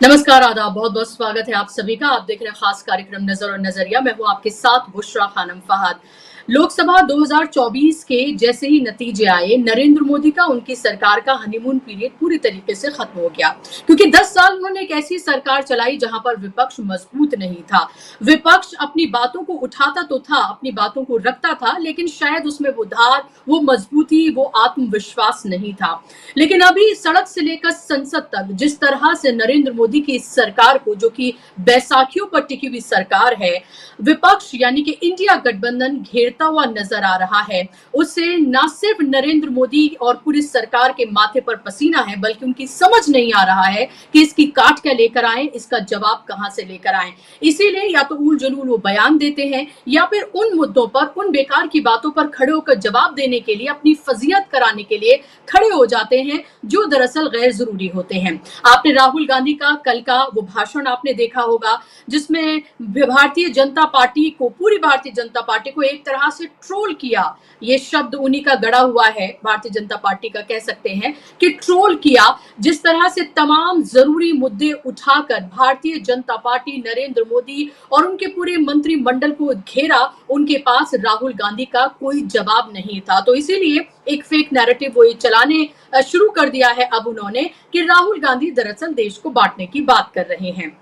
नमस्कार, आदाब, बहुत बहुत स्वागत है आप सभी का। आप देख रहे हैं खास कार्यक्रम नजर और नजरिया। मैं हूं आपके साथ बुशरा खानम फहद। लोकसभा 2024 के जैसे ही नतीजे आए, नरेंद्र मोदी का, उनकी सरकार का हनीमून पीरियड पूरी तरीके से खत्म हो गया, क्योंकि 10 साल उन्होंने एक ऐसी सरकार चलाई जहां पर विपक्ष मजबूत नहीं था। विपक्ष अपनी बातों को उठाता तो था, अपनी बातों को रखता था, लेकिन शायद उसमें वो धार, वो मजबूती, वो आत्मविश्वास नहीं था। लेकिन अभी सड़क से लेकर संसद तक जिस तरह से नरेंद्र मोदी की इस सरकार को, जो कि बैसाखियों पर टिकी हुई सरकार है, विपक्ष यानी कि इंडिया गठबंधन घेरता हुआ नजर आ रहा है, उससे न सिर्फ नरेंद्र मोदी और पूरी सरकार के माथे पर पसीना है, बल्कि उनकी समझ नहीं आ रहा है कि इसकी काट क्या लेकर आए, इसका जवाब कहां से लेकर आए। इसीलिए या तो उल जलूल वो बयान देते हैं, या फिर उन मुद्दों पर, उन बेकार की बातों पर खड़े होकर जवाब देने के लिए, अपनी फजीयत कराने के लिए खड़े हो जाते हैं, जो दरअसल गैर जरूरी होते हैं। आपने राहुल गांधी का कल का वो भाषण आपने देखा होगा, जिसमें भारतीय जनता पार्टी को, पूरी भारतीय जनता पार्टी को एक तरह से ट्रोल किया। ये शब्द उन्हीं का गढ़ा हुआ है, भारतीय जनता पार्टी का कह सकते हैं कि ट्रोल किया। जिस तरह से तमाम जरूरी मुद्दे उठाकर भारतीय जनता पार्टी, नरेंद्र मोदी और उनके पूरे मंत्रिमंडल को घेरा, उनके पास राहुल गांधी का कोई जवाब नहीं था। तो इसीलिए एक फेक नैरेटिव वो चलाने शुरू कर दिया है अब उन्होंने, कि राहुल गांधी दरअसल देश को बांटने की बात कर रहे हैं।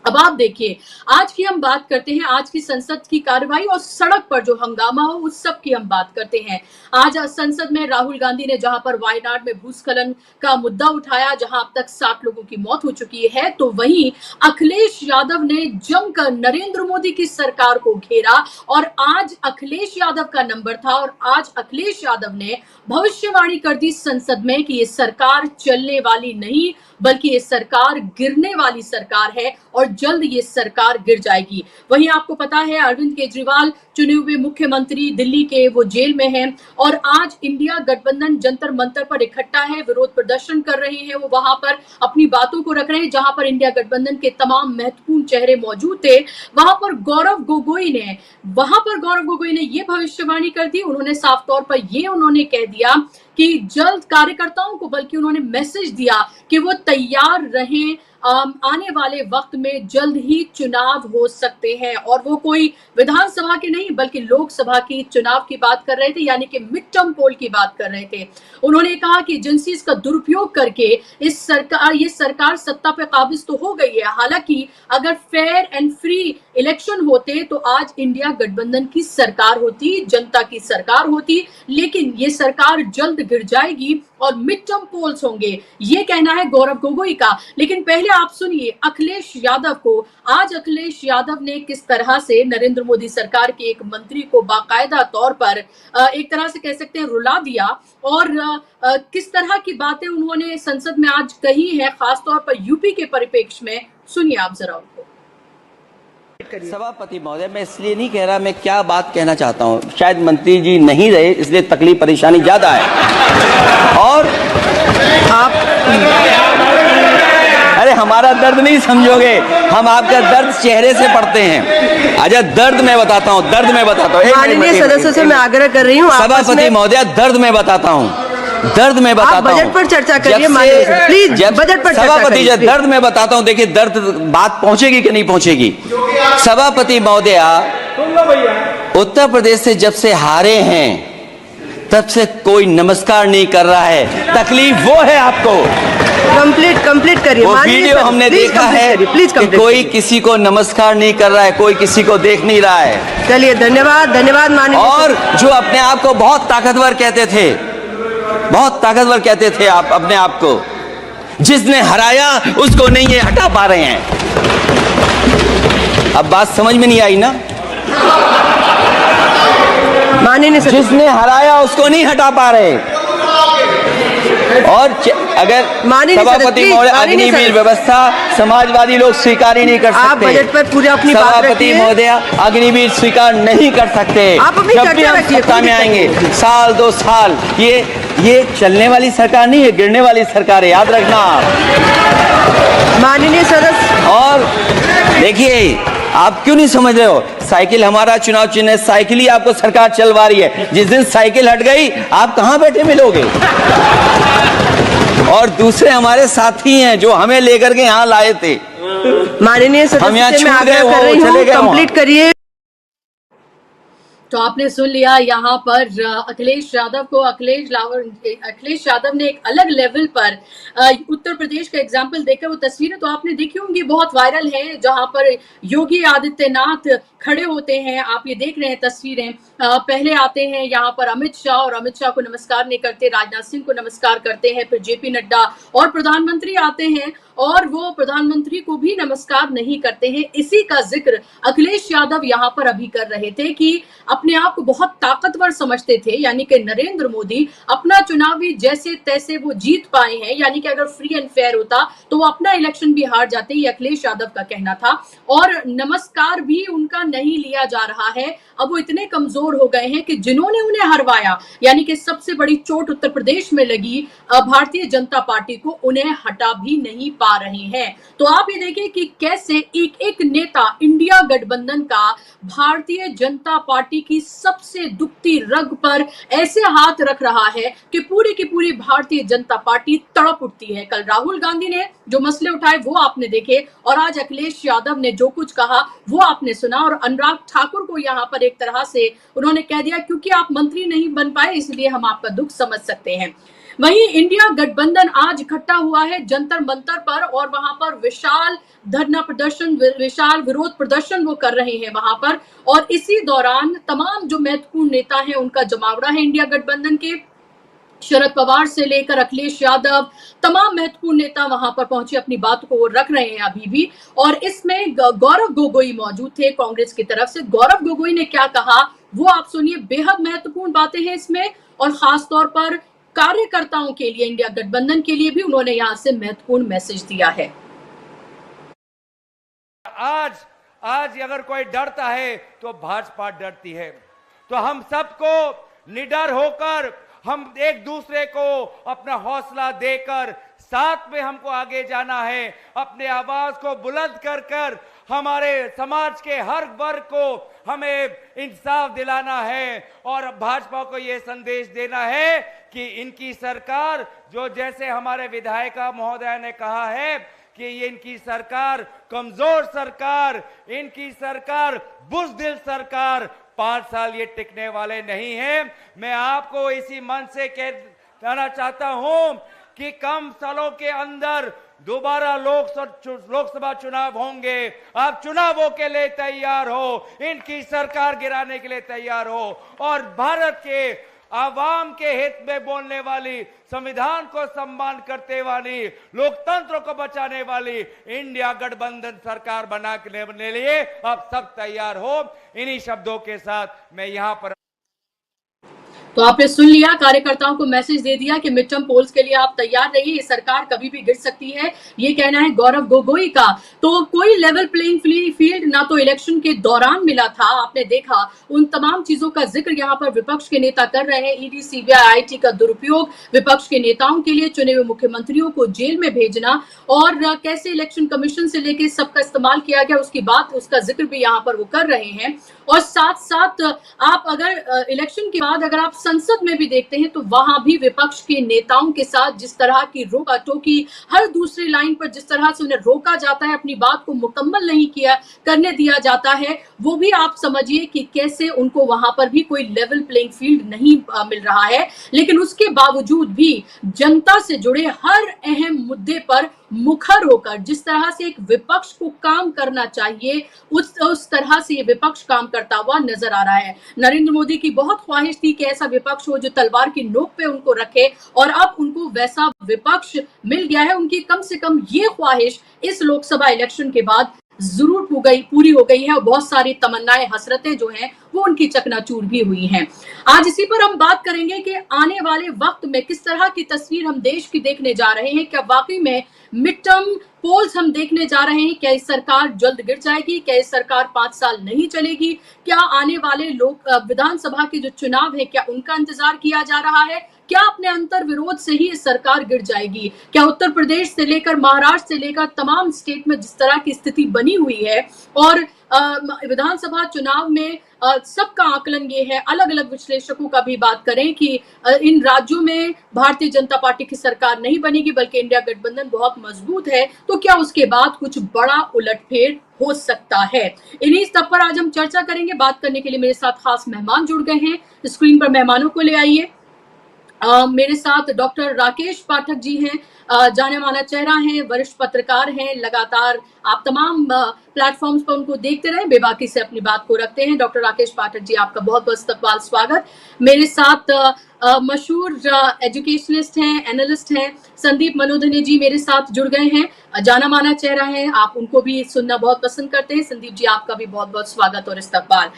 अब आप देखिए, आज की हम बात करते हैं, आज की संसद की कार्रवाई और सड़क पर जो हंगामा हो, उस सब की हम बात करते हैं। आज संसद में राहुल गांधी ने जहां पर वायनाड में भूस्खलन का मुद्दा उठाया, जहां अब तक 60 लोगों की मौत हो चुकी है, तो वहीं अखिलेश यादव ने जमकर नरेंद्र मोदी की सरकार को घेरा। और आज अखिलेश यादव का नंबर था, और आज अखिलेश यादव ने भविष्यवाणी कर दी संसद में कि ये सरकार चलने वाली नहीं, बल्कि ये सरकार गिरने वाली सरकार है, और जल्द ये सरकार गिर जाएगी। वहीं आपको पता है, अरविंद केजरीवाल चुने हुए मुख्यमंत्री दिल्ली के वो जेल में हैं, और आज इंडिया गठबंधन जंतर मंतर पर इकट्ठा है, विरोध प्रदर्शन कर रहे हैं, वो वहां पर अपनी बातों को रख रहे हैं। जहां पर इंडिया गठबंधन के तमाम महत्वपूर्ण चेहरे मौजूद थे, वहां पर गौरव गोगोई ने ये भविष्यवाणी कर दी। उन्होंने साफ तौर पर ये उन्होंने कह दिया कि जल्द कार्यकर्ताओं को, बल्कि उन्होंने मैसेज दिया कि वो तैयार रहें, आने वाले वक्त में जल्द ही चुनाव हो सकते हैं। और वो कोई विधानसभा के नहीं, बल्कि लोकसभा की चुनाव की बात कर रहे थे, यानी कि मिड टर्म पोल की बात कर रहे थे। उन्होंने कहा कि एजेंसीज का दुरुपयोग करके ये सरकार सत्ता पे काबिज तो हो गई है। हालांकि अगर फेयर एंड फ्री इलेक्शन होते तो आज इंडिया गठबंधन की सरकार होती, जनता की सरकार होती, लेकिन ये सरकार जल्द गिर जाएगी और मिड टर्म पोल्स होंगे, ये कहना है गौरव गोगोई का। लेकिन पहले आप सुनिए अखिलेश यादव को। आज अखिलेश यादव ने किस तरह से नरेंद्र मोदी सरकार के एक मंत्री को बाकायदा तौर पर एक तरह से कह सकते हैं रुला दिया, और किस तरह की बातें उन्होंने संसद में आज कही है, खासतौर पर यूपी के परिप्रेक्ष्य में। सुनिए आप जरा उनको। सभापति महोदय, मैं इसलिए नहीं कह रहा, मैं क्या बात कहना चाहता हूँ, शायद मंत्री जी नहीं रहे इसलिए तकलीफ परेशानी ज्यादा है। और आप, अरे हमारा दर्द नहीं समझोगे, हम आपका दर्द चेहरे से पढ़ते हैं। अच्छा, दर्द मैं बताता हूँ, माननीय सदस्यों से मैं आग्रह कर रही हूँ, सभापति महोदय, दर्द मैं बताता हूँ, बजट पर चर्चा करिए, प्लीज बजट पर सभापति जी, दर्द मैं बताता हूँ। देखिए, दर्द बात पहुंचेगी कि नहीं पहुंचेगी। सभापति महोदय, उत्तर प्रदेश से जब से हारे हैं तब से कोई नमस्कार नहीं कर रहा है। तकलीफ वो है आपको। कंप्लीट करिए। वो वीडियो हमने देखा है कि कोई किसी को नमस्कार नहीं कर रहा है, कोई किसी को देख नहीं रहा है। चलिए, धन्यवाद माननीय। और जो अपने आप को बहुत ताकतवर कहते थे, आप अपने आप को, जिसने हराया उसको नहीं ये हटा पा रहे हैं। अब बात समझ में नहीं आई ना? माननीय जिसने हराया उसको नहीं हटा पा रहे। और अगर सभापति महोदय, अग्निवीर व्यवस्था समाजवादी लोग स्वीकार ही नहीं कर सकते। आप बजट पर पूरी अपनी बात रखिए। सभापति महोदय, अग्निवीर स्वीकार नहीं कर सकते। आप अपनी जब भी हम सत्ता में आएंगे, साल 2 साल, ये चलने वाली सरकार नहीं है, गिरने वाली सरकार है, याद रखना आप। माननीय सदस्य, और देखिए, आप क्यों नहीं समझ रहे हो? साइकिल हमारा चुनाव चिन्ह है, साइकिल ही आपको सरकार चलवा रही है। जिस दिन साइकिल हट गई, आप कहां बैठे मिलोगे? और दूसरे हमारे साथी हैं जो हमें लेकर के यहाँ लाए थे। माननीय हम यहाँ सदस्य, मैं छूट गए, आग्रह कर रही वो हूँ, चले गए कंप्लीट करिए। तो आपने सुन लिया यहाँ पर अखिलेश यादव ने एक अलग लेवल पर उत्तर प्रदेश का एग्जाम्पल देकर वो तस्वीरें तो आपने देखी होंगी, बहुत वायरल है, जहां पर योगी आदित्यनाथ खड़े होते हैं। आप ये देख रहे हैं तस्वीरें। पहले आते हैं यहाँ पर अमित शाह और अमित शाह को नमस्कार नहीं करते, राजनाथ सिंह को नमस्कार करते हैं, फिर जेपी नड्डा और प्रधानमंत्री आते हैं और वो प्रधानमंत्री को भी नमस्कार नहीं करते हैं। इसी का जिक्र अखिलेश यादव यहाँ पर अभी कर रहे थे कि अपने आप को बहुत ताकतवर समझते थे, यानी कि नरेंद्र मोदी अपना चुनावी जैसे तैसे वो जीत पाए हैं, यानी कि अगर फ्री एंड फेयर होता तो वो अपना इलेक्शन भी हार जाते, ये अखिलेश यादव का कहना था। और नमस्कार भी उनका नहीं लिया जा रहा है। अब वो इतने कमजोर हो गए हैं कि जिन्होंने उन्हें हरवाया, यानी कि सबसे बड़ी चोट उत्तर प्रदेश में लगी भारतीय जनता पार्टी को, उन्हें हटा भी नहीं पा रहे हैं। तो आप ये देखिए कि कैसे एक एक नेता इंडिया गठबंधन का भारतीय जनता पार्टी की सबसे दुखती रग पर ऐसे हाथ रख रहा है कि पूरी की पूरी भारतीय जनता पार्टी तड़प उठती है। कल राहुल गांधी ने जो मसले उठाए वो आपने देखे, और आज अखिलेश यादव ने जो कुछ कहा वो आपने सुना। और अनुराग ठाकुर को यहाँ पर एक तरह से उन्होंने कह दिया क्योंकि आप मंत्री नहीं बन पाए इसलिए हम आपका दुख समझ सकते हैं। वहीं इंडिया गठबंधन आज इकट्ठा हुआ है जंतर मंतर पर, और वहां पर विशाल धरना प्रदर्शन, विशाल विरोध प्रदर्शन वो कर रहे हैं वहां पर। और इसी दौरान तमाम जो महत्वपूर्ण नेता हैं उनका जमावड़ा है इंडिया गठबंधन के। शरद पवार से लेकर अखिलेश यादव, तमाम महत्वपूर्ण नेता वहां पर पहुंचे, अपनी बात को रख रहे हैं अभी भी। और इसमें गौरव गोगोई मौजूद थे कांग्रेस की तरफ से। गौरव गोगोई ने क्या कहा वो आप सुनिए, बेहद महत्वपूर्ण बातें हैं इसमें, और खासतौर पर कार्यकर्ताओं के लिए, इंडिया गठबंधन के लिए भी उन्होंने यहां से महत्वपूर्ण मैसेज दिया है। आज अगर कोई डरता है तो भाजपा डरती है। तो हम सबको निडर होकर, हम एक दूसरे को अपना हौसला देकर साथ में हमको आगे जाना है। अपने आवाज को बुलंद कर कर हमारे समाज के हर वर्ग को हमें इंसाफ दिलाना है और भाजपा को यह संदेश देना है कि इनकी सरकार, जो जैसे हमारे विधायक महोदय ने कहा है कि ये इनकी सरकार कमजोर सरकार, इनकी सरकार बुज़दिल सरकार, 5 साल ये टिकने वाले नहीं हैं। मैं आपको इसी मन से कहना चाहता हूं कि कम सालों के अंदर दोबारा लोकसभा चुनाव होंगे। आप चुनावों के लिए तैयार हो, इनकी सरकार गिराने के लिए तैयार हो, और भारत के आवाम के हित में बोलने वाली, संविधान को सम्मान करते वाली, लोकतंत्र को बचाने वाली इंडिया गठबंधन सरकार बनाने के लिए आप सब तैयार हो। इन्हीं शब्दों के साथ मैं यहां पर। तो आपने सुन लिया, कार्यकर्ताओं को मैसेज दे दिया कि मिड टर्म पोल्स के लिए आप तैयार रहिए, ये सरकार कभी भी गिर सकती है, ये कहना है गौरव गोगोई का। तो कोई लेवल प्लेइंग फील्ड ना तो इलेक्शन के दौरान मिला था, आपने देखा उन तमाम चीजों का जिक्र यहाँ पर विपक्ष के नेता कर रहे हैं। ईडी, सीबीआई, आईटी का दुरुपयोग, विपक्ष के नेताओं के लिए चुने हुए मुख्यमंत्रियों को जेल में भेजना, और कैसे इलेक्शन कमीशन से लेकर सबका इस्तेमाल किया गया उसकी बात, उसका जिक्र भी यहाँ पर वो कर रहे हैं। और साथ साथ आप अगर इलेक्शन के बाद अगर आप संसद में भी देखते हैं तो वहां भी विपक्ष के नेताओं के साथ जिस तरह की रोका टोकी, हर दूसरी लाइन पर जिस तरह से उन्हें रोका जाता है, अपनी बात को मुकम्मल नहीं करने दिया जाता है, वो भी आप समझिए कि कैसे उनको वहां पर भी कोई लेवल प्लेइंग फील्ड नहीं मिल रहा है। लेकिन उसके बावजूद भी जनता से जुड़े हर अहम मुद्दे पर मुखर होकर जिस तरह से एक विपक्ष को काम करना चाहिए उस तरह से ये विपक्ष काम करता हुआ नजर आ रहा है। नरेंद्र मोदी की बहुत ख्वाहिश थी कि ऐसा विपक्ष हो जो तलवार की नोक पे उनको रखे, और अब उनको वैसा विपक्ष मिल गया है। उनकी कम से कम ये ख्वाहिश इस लोकसभा इलेक्शन के बाद जरूर पूरी हो गई है, और बहुत सारी तमन्नाएं, हसरतें जो हैं वो उनकी चकनाचूर भी हुई हैं। आज इसी पर हम बात करेंगे कि आने वाले वक्त में किस तरह की तस्वीर हम देश की देखने जा रहे हैं। क्या वाकई में मिड टर्म पोल्स हम देखने जा रहे हैं? क्या इस सरकार जल्द गिर जाएगी? क्या इस सरकार 5 साल नहीं चलेगी? क्या आने वाले विधानसभा के जो चुनाव है क्या उनका इंतजार किया जा रहा है? क्या अपने अंतर विरोध से ही सरकार गिर जाएगी? क्या उत्तर प्रदेश से लेकर महाराष्ट्र से लेकर तमाम स्टेट में जिस तरह की स्थिति बनी हुई है, और विधानसभा चुनाव में सबका आकलन ये है, अलग अलग विश्लेषकों का भी बात करें कि इन राज्यों में भारतीय जनता पार्टी की सरकार नहीं बनेगी बल्कि इंडिया गठबंधन बहुत मजबूत है, तो क्या उसके बाद कुछ बड़ा उलटफेर हो सकता है? इन्हीं सब पर आज हम चर्चा करेंगे। बात करने के लिए मेरे साथ खास मेहमान जुड़ गए हैं। स्क्रीन पर मेहमानों को ले आइए। मेरे साथ डॉक्टर राकेश पाठक जी हैं, जाने माना चेहरा हैं, वरिष्ठ पत्रकार हैं, लगातार आप तमाम प्लेटफॉर्म्स पर उनको देखते रहे, बेबाकी से अपनी बात को रखते हैं। डॉक्टर राकेश पाठक जी, आपका बहुत बहुत इस्तकबाल, स्वागत। मेरे साथ मशहूर एजुकेशनिस्ट हैं, एनालिस्ट हैं, संदीप मनोधने जी मेरे साथ जुड़ गए हैं, जाना माना चेहरा है, आप उनको भी सुनना बहुत पसंद करते हैं। संदीप जी, आपका भी बहुत बहुत स्वागत और इस्तकबाल।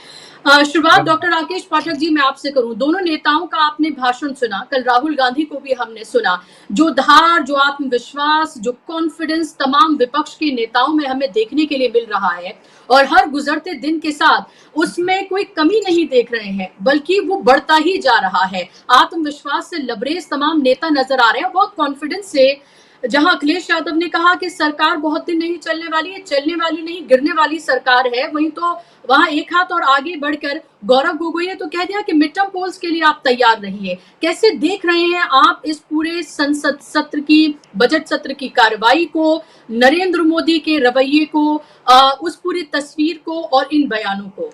शुरुआत डॉक्टर राकेश पाठक जी मैं आपसे करूं। दोनों नेताओं का आपने भाषण सुना, कल राहुल गांधी को भी हमने सुना। जो धार, जो आत्मविश्वास, जो कॉन्फिडेंस तमाम विपक्ष के नेताओं में हमें देखने के लिए मिल रहा है और हर गुजरते दिन के साथ उसमें कोई कमी नहीं देख रहे हैं, बल्कि वो बढ़ता ही जा रहा है। आत्मविश्वास से लबरेज तमाम नेता नजर आ रहे हैं, बहुत कॉन्फिडेंस से। जहां अखिलेश यादव ने कहा कि सरकार बहुत दिन नहीं चलने वाली है, चलने वाली नहीं गिरने वाली सरकार है, वहीं तो वहां एक हाथ और आगे बढ़कर गौरव गोगोई ने तो कह दिया कि मिड टर्म पोल्स के लिए आप तैयार रहिए। कैसे देख रहे हैं आप इस पूरे संसद सत्र की, बजट सत्र की कार्रवाई को, नरेंद्र मोदी के रवैये को, उस पूरी तस्वीर को और इन बयानों को?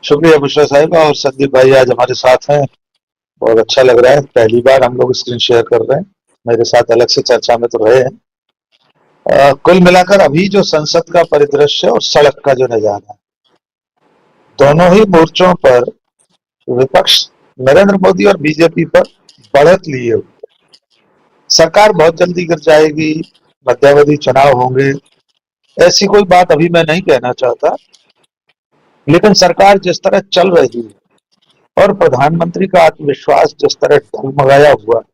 शुक्रिया बुशरा साहिबा और संदीप भाई आज हमारे साथ हैं, बहुत अच्छा लग रहा है। पहली बार हम लोग स्क्रीन शेयर कर रहे हैं, मेरे साथ अलग से चर्चा में तो रहे हैं। कुल मिलाकर अभी जो संसद का परिदृश्य और सड़क का जो नजारा है, दोनों ही मोर्चों पर विपक्ष नरेंद्र मोदी और बीजेपी पर बढ़त लिए हुए। सरकार बहुत जल्दी गिर जाएगी, मध्यावधि चुनाव होंगे, ऐसी कोई बात अभी मैं नहीं कहना चाहता, लेकिन सरकार जिस तरह चल रही है और प्रधानमंत्री का आत्मविश्वास जिस तरह डगमगाया हुआ है,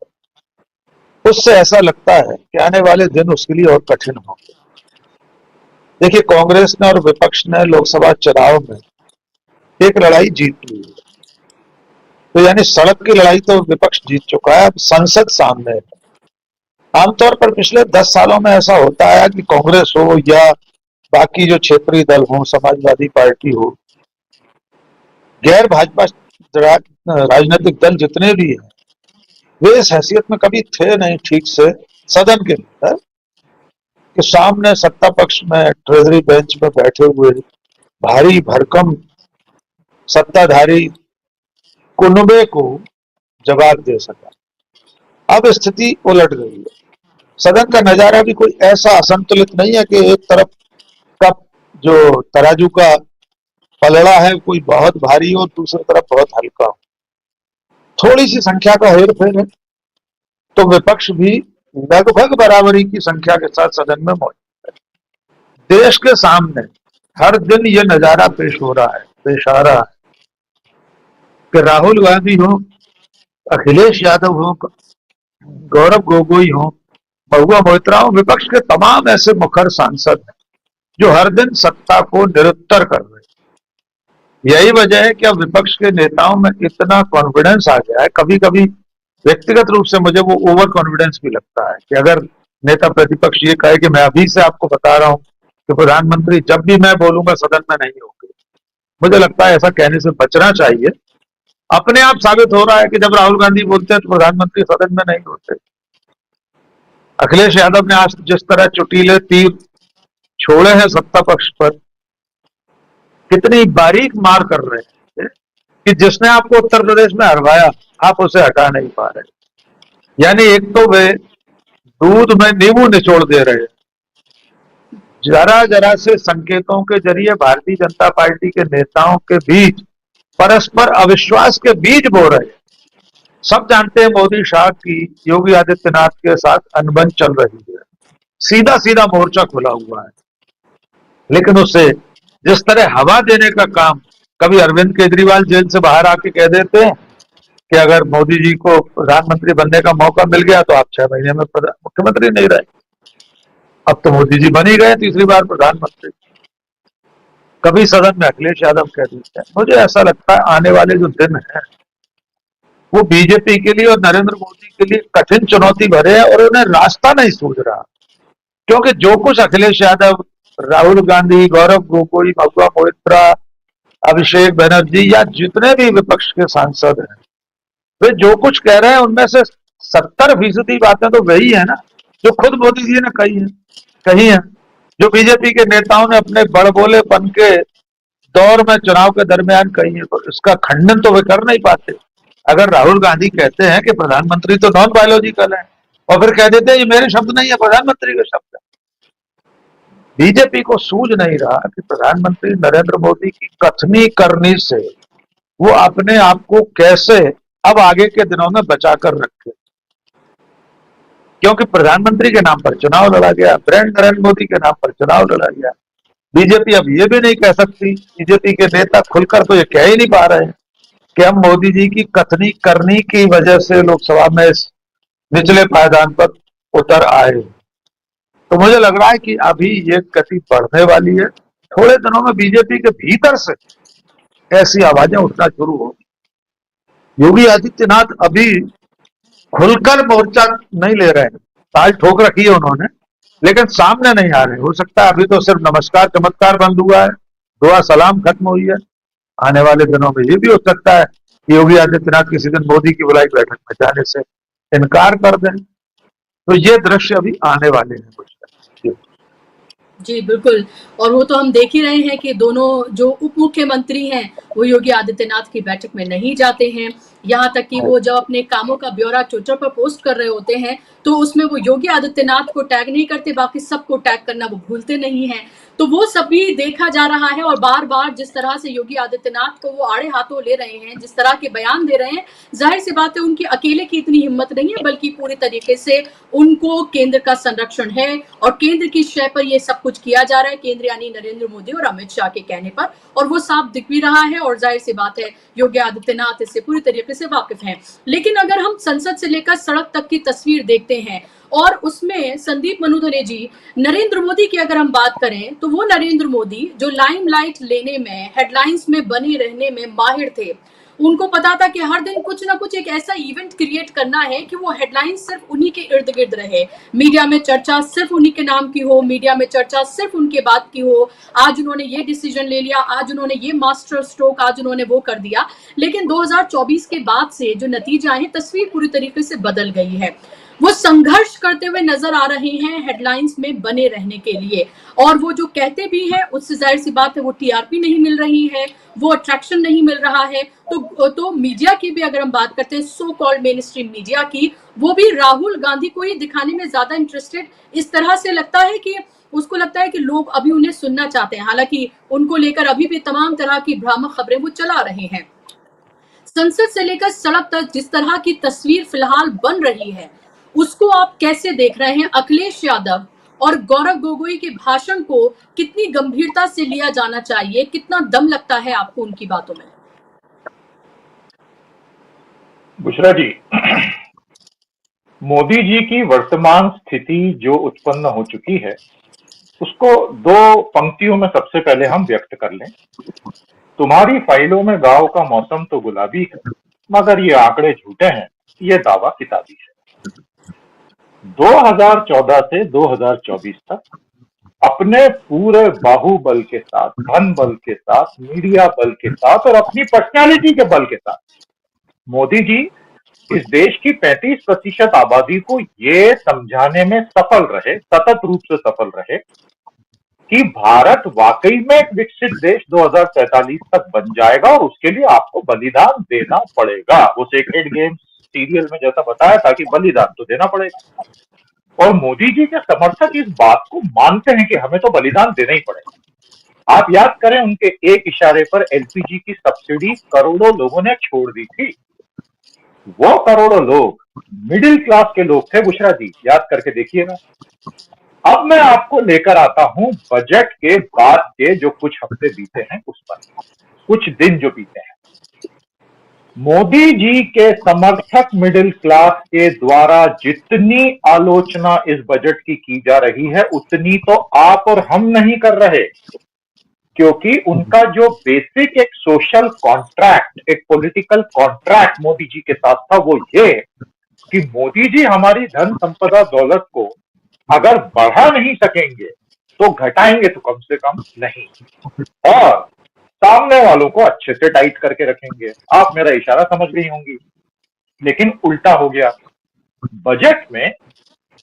उससे ऐसा लगता है कि आने वाले दिन उसके लिए और कठिन होंगे। देखिए, कांग्रेस ने और विपक्ष ने लोकसभा चुनाव में एक लड़ाई जीत ली है, तो यानी सड़क की लड़ाई तो विपक्ष जीत चुका है, अब संसद सामने है। आमतौर पर पिछले 10 सालों में ऐसा होता है कि कांग्रेस हो या बाकी जो क्षेत्रीय दल हो, समाजवादी पार्टी हो, गैर भाजपा राजनीतिक दल जितने भी हैं, वे इस हैसियत में कभी थे नहीं ठीक से सदन के अंदर कि सामने सत्ता पक्ष में ट्रेजरी बेंच में बैठे हुए भारी भरकम सत्ताधारी कुनबे को जवाब दे सका। अब स्थिति उलट गई है। सदन का नजारा भी कोई ऐसा असंतुलित नहीं है कि एक तरफ का जो तराजू का पलड़ा है कोई बहुत भारी और दूसरी तरफ बहुत हल्का हो। थोड़ी सी संख्या का हेरफेर है तो विपक्ष भी लगभग बराबरी की संख्या के साथ सदन में मौजूद है। देश के सामने हर दिन ये नजारा पेश हो रहा है, पेश आ रहा है कि राहुल गांधी हो, अखिलेश यादव हो, गौरव गोगोई हो, महुआ मोइत्रा हो, विपक्ष के तमाम ऐसे मुखर सांसद हैं जो हर दिन सत्ता को निरुत्तर कर रहे हैं। यही वजह है कि अब विपक्ष के नेताओं में इतना कॉन्फिडेंस आ गया है। कभी कभी व्यक्तिगत रूप से मुझे वो ओवर कॉन्फिडेंस भी लगता है कि अगर नेता प्रतिपक्ष ये कहे कि मैं अभी से आपको बता रहा हूं कि प्रधानमंत्री जब भी मैं बोलूंगा सदन में नहीं होंगे, मुझे लगता है ऐसा कहने से बचना चाहिए। अपने आप साबित हो रहा है कि जब राहुल गांधी बोलते हैं तो प्रधानमंत्री सदन में नहीं होते। अखिलेश यादव ने आज जिस तरह चुटीले तीर छोड़े हैं सत्ता पक्ष पर, कितनी बारीक मार कर रहे हैं कि जिसने आपको उत्तर प्रदेश में हरवाया आप उसे हटा नहीं पा रहे। यानी एक तो वे दूध में नींबू निचोड़ दे रहे हैं, जरा जरा से संकेतों के जरिए भारतीय जनता पार्टी के नेताओं के बीच परस्पर अविश्वास के बीज बो रहे हैं। सब जानते हैं मोदी शाह की योगी आदित्यनाथ के साथ अनबन चल रही है, सीधा सीधा मोर्चा खुला हुआ है, लेकिन उसे जिस तरह हवा देने का काम कभी अरविंद केजरीवाल जेल से बाहर आके कह देते हैं कि अगर मोदी जी को प्रधानमंत्री बनने का मौका मिल गया तो आप 6 महीने में मुख्यमंत्री नहीं रहे। अब तो मोदी जी बन ही गए तीसरी बार प्रधानमंत्री। कभी सदन में अखिलेश यादव कह देते हैं। मुझे ऐसा लगता है आने वाले जो दिन है वो बीजेपी के लिए और नरेंद्र मोदी के लिए कठिन चुनौती भरे हैं और उन्हें रास्ता नहीं सूझ रहा, क्योंकि जो कुछ अखिलेश यादव राहुल गांधी, गौरव गोगोई, महुआ मोइत्रा, अभिषेक बनर्जी या जितने भी विपक्ष के सांसद हैं, वे जो कुछ कह रहे हैं उनमें से 70% बातें तो वही है ना जो खुद मोदी जी ने कही है, जो बीजेपी के नेताओं ने अपने बड़बोलेपन के दौर में चुनाव के दरमियान कही है। तो इसका खंडन तो वे कर नहीं पाते। अगर राहुल गांधी कहते हैं कि प्रधानमंत्री तो नॉन बायोलॉजिकल है और फिर कह देते हैं ये मेरे शब्द नहीं है, प्रधानमंत्री के शब्द है। बीजेपी को सूझ नहीं रहा कि प्रधानमंत्री नरेंद्र मोदी की कथनी करनी से वो अपने आप को कैसे अब आगे के दिनों में बचाकर रखे, क्योंकि प्रधानमंत्री के नाम पर चुनाव लड़ा गया, ब्रांड नरेंद्र मोदी के नाम पर चुनाव लड़ा गया। बीजेपी अब ये भी नहीं कह सकती, बीजेपी के नेता खुलकर तो ये कह ही नहीं पा रहे हैं कि हम मोदी जी की कथनी करनी की वजह से लोकसभा में इस निचले पायदान पर उतर आए। तो मुझे लग रहा है कि अभी ये गति बढ़ने वाली है। थोड़े दिनों में बीजेपी के भीतर से ऐसी आवाजें उठना शुरू होगी। योगी आदित्यनाथ अभी खुलकर मोर्चा नहीं ले रहे हैं, ताल ठोक रखी है उन्होंने, लेकिन सामने नहीं आ रहे। हो सकता है अभी तो सिर्फ नमस्कार चमत्कार बंद हुआ है, दुआ सलाम खत्म हुई है। आने वाले दिनों में ये भी हो सकता है कि योगी आदित्यनाथ किसी दिन मोदी की बुलाई बैठक में जाने से इनकार कर दें। तो ये दृश्य अभी आने वाले हैं कुछ। जी बिल्कुल, और वो तो हम देख ही रहे हैं कि दोनों जो उप मुख्यमंत्री हैं वो योगी आदित्यनाथ की बैठक में नहीं जाते हैं। यहाँ तक कि वो जब अपने कामों का ब्यौरा ट्विटर पर पोस्ट कर रहे होते हैं तो उसमें वो योगी आदित्यनाथ को टैग नहीं करते, बाकी सबको टैग करना वो भूलते नहीं हैं। तो वो सभी देखा जा रहा है और बार बार जिस तरह से योगी आदित्यनाथ को वो आड़े हाथों ले रहे हैं, जिस तरह के बयान दे रहे हैं, जाहिर सी बात है उनकी अकेले की इतनी हिम्मत नहीं है, बल्कि पूरी तरीके से उनको केंद्र का संरक्षण है और केंद्र की शय पर ये सब कुछ किया जा रहा है, केंद्र यानी नरेंद्र मोदी और अमित शाह के कहने पर, और वो साफ दिख भी रहा है। और जाहिर सी बात है योगी आदित्यनाथ इससे पूरी तरीके से वाकिफ हैं। लेकिन अगर हम संसद से लेकर सड़क तक की तस्वीर देखते हैं और उसमें संदीप मनुधने जी, नरेंद्र मोदी की अगर हम बात करें तो वो नरेंद्र मोदी जो लाइमलाइट लेने में, हेडलाइंस में बने रहने में माहिर थे, उनको पता था कि हर दिन कुछ ना कुछ एक ऐसा इवेंट क्रिएट करना है कि वो हेडलाइंस सिर्फ उन्हीं के इर्द गिर्द रहे, मीडिया में चर्चा सिर्फ उन्हीं के नाम की हो, मीडिया में चर्चा सिर्फ उनके बात की हो। आज उन्होंने ये डिसीजन ले लिया, आज उन्होंने ये मास्टर स्ट्रोक, आज उन्होंने वो कर दिया। लेकिन 2024 के बाद से जो नतीजे आए, तस्वीर पूरी तरीके से बदल गई है। वो संघर्ष करते हुए नजर आ रहे हैं हेडलाइंस में बने रहने के लिए, और वो जो कहते भी हैं उससे जाहिर सी बात है वो टीआरपी नहीं मिल रही है, वो अट्रैक्शन नहीं मिल रहा है। तो मीडिया की भी अगर हम बात करते हैं, so called main stream media की, वो भी राहुल गांधी को ही दिखाने में ज्यादा इंटरेस्टेड इस तरह से लगता है कि उसको लगता है कि लोग अभी उन्हें सुनना चाहते हैं। हालांकि उनको लेकर अभी भी तमाम तरह की भ्रामक खबरें वो चला रहे हैं। संसद से लेकर सड़क तक जिस तरह की तस्वीर फिलहाल बन रही है उसको आप कैसे देख रहे हैं? अखिलेश यादव और गौरव गोगोई के भाषण को कितनी गंभीरता से लिया जाना चाहिए? कितना दम लगता है आपको उनकी बातों में? बुशरा जी, मोदी जी की वर्तमान स्थिति जो उत्पन्न हो चुकी है उसको दो पंक्तियों में सबसे पहले हम व्यक्त कर लें। तुम्हारी फाइलों में गांव का मौसम तो गुलाबी है, मगर ये आंकड़े झूठे हैं, ये दावा किताबी है। 2014 से 2024 तक अपने पूरे बाहुबल के साथ, धन बल के साथ, मीडिया बल के साथ और अपनी पर्सनालिटी के बल के साथ मोदी जी इस देश की 35% आबादी को ये समझाने में सफल रहे, सतत रूप से सफल रहे कि भारत वाकई में एक विकसित देश 2047 तक बन जाएगा और उसके लिए आपको बलिदान देना पड़ेगा। वो सेक्रेड गेम्स सीरियल में जैसा बताया था कि बलिदान तो देना पड़ेगा, और मोदी जी के समर्थक इस बात को मानते हैं कि हमें तो बलिदान देना ही पड़ेगा। आप याद करें, उनके एक इशारे पर एलपीजी की सब्सिडी करोड़ों लोगों ने छोड़ दी थी। वो करोड़ों लोग मिडिल क्लास के लोग थे, बुशरा जी, याद करके देखिएगा। अब मैं आपको लेकर आता हूं बजट के बाद के जो कुछ हफ्ते बीते हैं उस पर, कुछ दिन जो बीते हैं। मोदी जी के समर्थक मिडिल क्लास के द्वारा जितनी आलोचना इस बजट की जा रही है उतनी तो आप और हम नहीं कर रहे, क्योंकि उनका जो बेसिक एक सोशल कॉन्ट्रैक्ट, एक पॉलिटिकल कॉन्ट्रैक्ट मोदी जी के साथ था वो ये कि मोदी जी हमारी धन संपदा दौलत को अगर बढ़ा नहीं सकेंगे तो घटाएंगे तो कम से कम नहीं, और सामने वालों को अच्छे से टाइट करके रखेंगे। आप मेरा इशारा समझ गई होंगी। लेकिन उल्टा हो गया, बजट में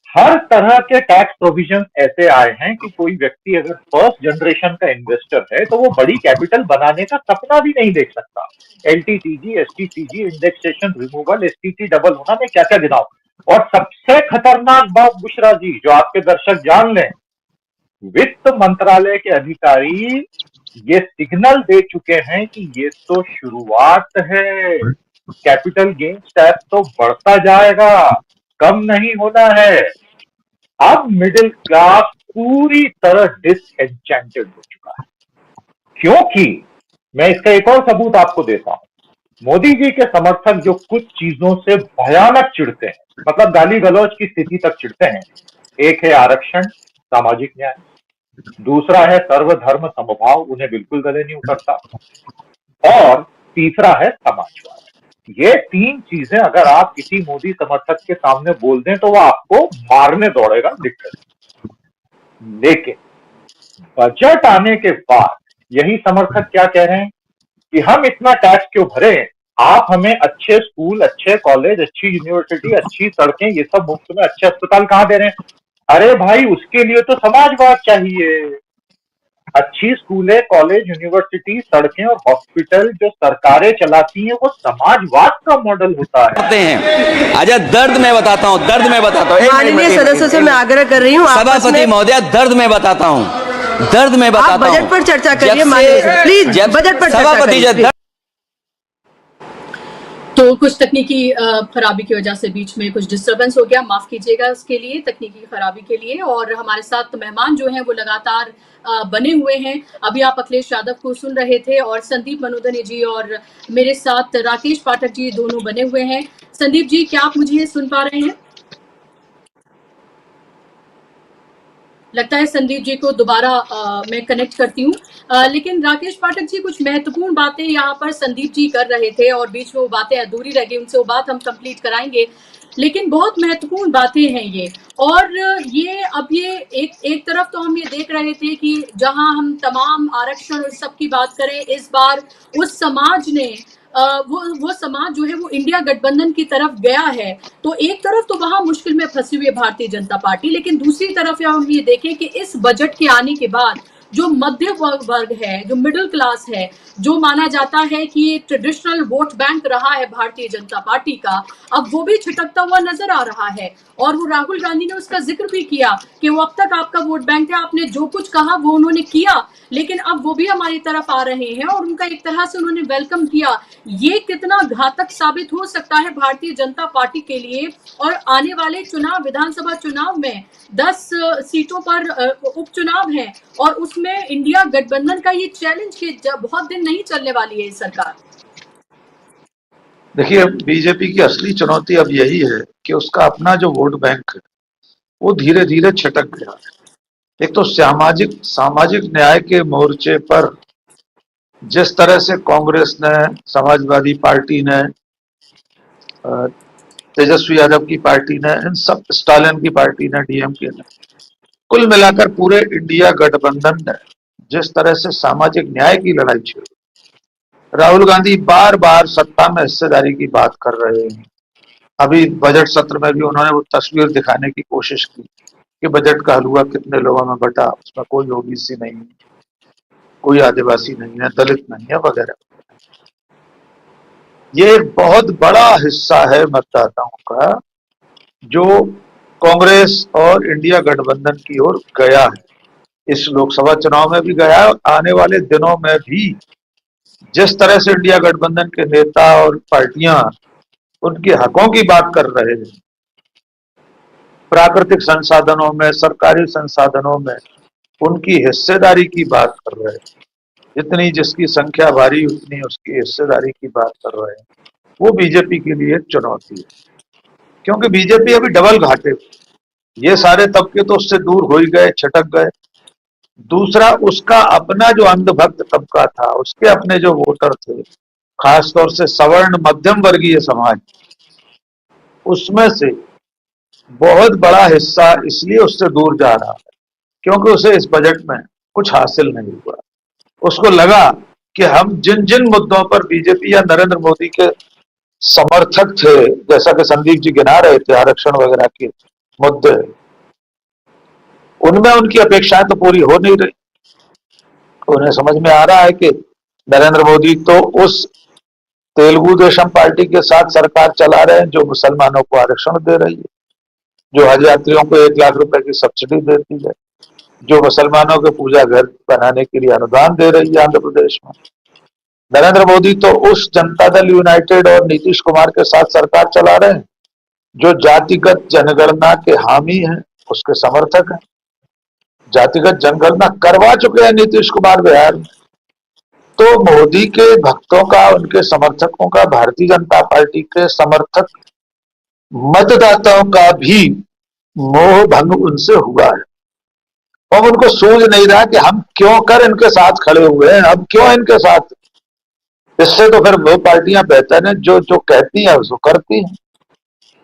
हर तरह के टैक्स प्रोविजन ऐसे आए हैं कि कोई व्यक्ति अगर फर्स्ट जनरेशन का इन्वेस्टर है तो वो बड़ी कैपिटल बनाने का सपना भी नहीं देख सकता। एलटीटीजी, एसटीटीजी, इंडेक्सेशन रिमूवल, एसटीटी डबल होना, मैं क्या क्या गिनाऊं। और सबसे खतरनाक बात बुशरा जी, जो आपके दर्शक जान लें, वित्त मंत्रालय के अधिकारी ये सिग्नल दे चुके हैं कि ये तो शुरुआत है, कैपिटल गेन्स टैक्स तो बढ़ता जाएगा, कम नहीं होना है। अब मिडिल क्लास पूरी तरह डिसएन्चेंटेड हो चुका है, क्योंकि मैं इसका एक और सबूत आपको देता हूं। मोदी जी के समर्थक जो कुछ चीजों से भयानक चिढ़ते हैं, मतलब गाली गलौज की स्थिति तक चिढ़ते हैं, एक है आरक्षण, सामाजिक न्याय, दूसरा है सर्वधर्म समभाव, उन्हें बिल्कुल गले नहीं उतरता, और तीसरा है समाजवाद। ये तीन चीजें अगर आप किसी मोदी समर्थक के सामने बोल दें तो वो आपको मारने दौड़ेगा लिटरली। लेकिन बजट आने के बाद यही समर्थक क्या कह रहे हैं कि हम इतना टैक्स क्यों भरें, आप हमें अच्छे स्कूल, अच्छे कॉलेज, अच्छी यूनिवर्सिटी, अच्छी सड़कें, ये सब मुफ्त में, अच्छे अस्पताल कहाँ दे रहे हैं। अरे भाई, उसके लिए तो समाजवाद चाहिए। अच्छी स्कूलें, कॉलेज, यूनिवर्सिटी, सड़कें और हॉस्पिटल जो सरकारें चलाती हैं वो समाजवाद का मॉडल होता है। अच्छा, दर्द मैं बताता हूँ, दर्द मैं बताता हूँ। माननीय सदस्य से मैं आग्रह कर रही हूँ, सभापति महोदय, दर्द मैं बताता हूँ, दर्द मैं बताता हूँ। बजट पर चर्चा करिए माननीय, प्लीज बजट पर चर्चा करिए। तो कुछ तकनीकी खराबी की वजह से बीच में कुछ डिस्टरबेंस हो गया, माफ कीजिएगा इसके लिए, तकनीकी खराबी के लिए। और हमारे साथ मेहमान जो हैं वो लगातार बने हुए हैं। अभी आप अखिलेश यादव को सुन रहे थे और संदीप मनोधने जी और मेरे साथ राकेश पाठक जी दोनों बने हुए हैं। संदीप जी, क्या आप मुझे सुन पा रहे हैं? लगता है संदीप जी को दोबारा मैं कनेक्ट करती हूँ। लेकिन राकेश पाठक जी, कुछ महत्वपूर्ण बातें यहाँ पर संदीप जी कर रहे थे और बीच में वो बातें अधूरी रह गई, उनसे वो बात हम कंप्लीट कराएंगे। लेकिन बहुत महत्वपूर्ण बातें हैं ये। और ये अब ये एक तरफ तो हम ये देख रहे थे कि जहां हम तमाम आरक्षण और सब की बात करें, इस बार उस समाज ने वो समाज जो है वो इंडिया गठबंधन की तरफ गया है। तो एक तरफ तो वहां मुश्किल में फंसी हुई है भारतीय जनता पार्टी, लेकिन दूसरी तरफ हम ये देखें कि इस बजट के आने के बाद जो मध्य वर्ग है, जो मिडिल क्लास है, जो माना जाता है कि ट्रेडिशनल वोट बैंक रहा है भारतीय जनता पार्टी का, अब वो भी छिटकता हुआ नजर आ रहा है। और वो राहुल गांधी ने उसका जिक्र भी किया कि वो अब तक आपका वोट बैंक था, आपने जो कुछ कहा वो उन्होंने किया, लेकिन अब वो भी हमारी तरफ आ रहे हैं और उनका एक तरह से उन्होंने वेलकम किया। ये कितना घातक साबित हो सकता है भारतीय जनता पार्टी के लिए। और आने वाले चुनाव, विधानसभा चुनाव में 10 सीटों पर उपचुनाव है और उसमें इंडिया गठबंधन का ये चैलेंज कि बहुत दिन नहीं चलने वाली है सरकार। देखिए, बीजेपी की असली चुनौती अब यही है कि उसका अपना जो वोट बैंक है वो धीरे धीरे छिटक गया है। एक तो सामाजिक न्याय के मोर्चे पर जिस तरह से कांग्रेस ने, समाजवादी पार्टी ने, तेजस्वी यादव की पार्टी ने, इन सब, स्टालिन की पार्टी ने, डीएमके ने, कुल मिलाकर पूरे इंडिया गठबंधन ने जिस तरह से सामाजिक न्याय की लड़ाई छेड़ी। राहुल गांधी बार बार सत्ता में हिस्सेदारी की बात कर रहे हैं। अभी बजट सत्र में भी उन्होंने वो तस्वीर दिखाने की कोशिश की कि बजट का हलवा कितने लोगों में बटा, उसमें कोई ओबीसी नहीं है, कोई आदिवासी नहीं है, दलित नहीं है, वगैरह। ये एक बहुत बड़ा हिस्सा है मतदाताओं का जो कांग्रेस और इंडिया गठबंधन की ओर गया है। इस लोकसभा चुनाव में भी गया है और आने वाले दिनों में भी जिस तरह से इंडिया गठबंधन के नेता और पार्टियां उनके हकों की बात कर रहे हैं, प्राकृतिक संसाधनों में, सरकारी संसाधनों में उनकी हिस्सेदारी की बात कर रहे हैं, जितनी जिसकी संख्या भारी उतनी उसकी हिस्सेदारी की बात कर रहे हैं, वो बीजेपी के लिए चुनौती है। क्योंकि बीजेपी अभी डबल घाटे, ये सारे तबके तो उससे दूर हो ही गए, छिटक गए। दूसरा, उसका अपना जो अंधभक्त तबका था, उसके अपने जो वोटर थे, खासतौर से सवर्ण मध्यम वर्गीय समाज, उसमें से बहुत बड़ा हिस्सा इसलिए उससे दूर जा रहा है क्योंकि उसे इस बजट में कुछ हासिल नहीं हुआ। उसको लगा कि हम जिन जिन मुद्दों पर बीजेपी या नरेंद्र मोदी के समर्थक थे, जैसा कि संदीप जी गिना रहे थे आरक्षण वगैरह के मुद्दे, उनमें उनकी अपेक्षाएं तो पूरी हो नहीं रही। उन्हें समझ में आ रहा है कि नरेंद्र मोदी तो उस तेलुगु देशम पार्टी के साथ सरकार चला रहे हैं जो मुसलमानों को आरक्षण दे रही है, जो हज यात्रियों को 1 लाख रुपए की सब्सिडी देती है, जो मुसलमानों के पूजा घर बनाने के लिए अनुदान दे रही है आंध्र प्रदेश में। नरेंद्र मोदी तो उस जनता दल यूनाइटेड और नीतीश कुमार के साथ सरकार चला रहे हैं जो जातिगत जनगणना के हामी हैं, उसके समर्थक हैं। जातिगत जनगणना करवा चुके हैं नीतीश कुमार बिहार में। तो मोदी के भक्तों का, उनके समर्थकों का, भारतीय जनता पार्टी के समर्थक मतदाताओं का भी मोह भंग उनसे हुआ है। और उनको सूझ नहीं रहा कि हम क्यों कर इनके साथ खड़े हुए हैं, अब क्यों इनके साथ। इससे तो फिर वो पार्टियां बेहतर हैं जो जो कहती हैं उसको करती हैं।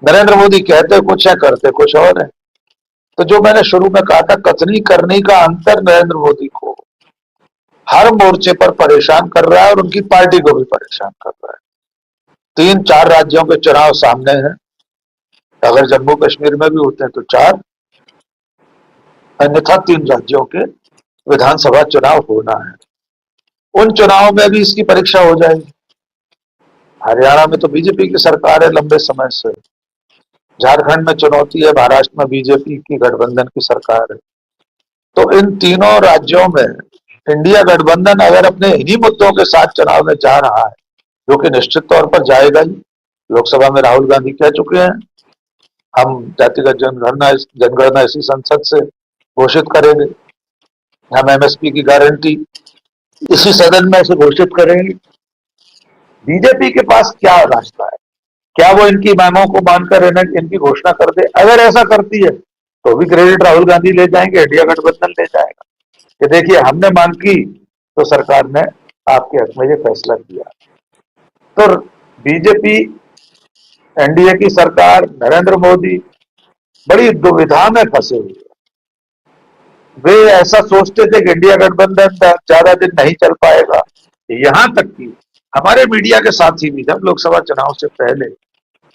नरेंद्र मोदी कहते कुछ है, करते कुछ और है। तो जो मैंने शुरू में कहा था, कथनी करनी का अंतर नरेंद्र मोदी को हर मोर्चे पर परेशान कर रहा है और उनकी पार्टी को भी परेशान कर रहा है। 3-4 राज्यों के चुनाव सामने हैं। अगर जम्मू कश्मीर में भी होते हैं तो 4, अन्यथा 3 राज्यों के विधानसभा चुनाव होना है। उन चुनावों में भी इसकी परीक्षा हो जाएगी। हरियाणा में तो बीजेपी की सरकार है लंबे समय से, झारखंड में चुनौती है, महाराष्ट्र में बीजेपी की गठबंधन की सरकार है। तो इन तीनों राज्यों में इंडिया गठबंधन अगर अपने इन्हीं मुद्दों के साथ चुनाव में जा रहा है, जो कि निश्चित तौर पर जाएगा ही। लोकसभा में राहुल गांधी कह चुके हैं हम जातिगत जनगणना इसी संसद से घोषित करेंगे, हम एमएसपी की गारंटी इसी सदन में से घोषित करेंगे। बीजेपी के पास क्या रास्ता है? क्या वो इनकी मांगों को मानकर इनकी घोषणा कर दे? अगर ऐसा करती है तो भी क्रेडिट राहुल गांधी ले जाएंगे, इंडिया गठबंधन ले जाएगा कि देखिए हमने मांग की तो सरकार ने आपके हक में ये फैसला किया। तो बीजेपी, एनडीए की सरकार, नरेंद्र मोदी बड़ी दुविधा में फंसे हुए। वे ऐसा सोचते थे कि इंडिया गठबंधन ज्यादा दिन नहीं चल पाएगा। यहां तक कि हमारे मीडिया के साथी भी जब लोकसभा चुनाव से पहले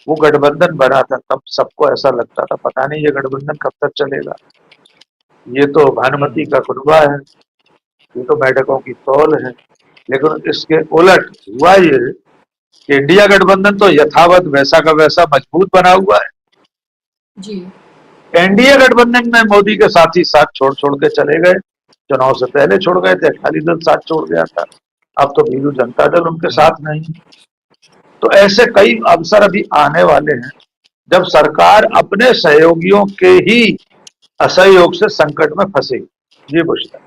वो गठबंधन बना था तब सबको ऐसा लगता था पता नहीं ये गठबंधन कब तक चलेगा, ये तो भानुमति का कुनबा है, ये तो बैठकों की तौल है। लेकिन इसके उलट हुआ ये कि इंडिया गठबंधन तो यथावत वैसा का वैसा मजबूत बना हुआ है। जी। एनडीए गठबंधन में मोदी के साथी साथ छोड़ छोड़ के चले गए। चुनाव से पहले छोड़ गए थे, अकाली दल साथ छोड़ गया था, अब तो बीजू जनता दल उनके साथ नहीं। तो ऐसे कई अवसर अभी आने वाले हैं जब सरकार अपने सहयोगियों के ही असहयोग से संकट में फंसेगी। ये बुझता है।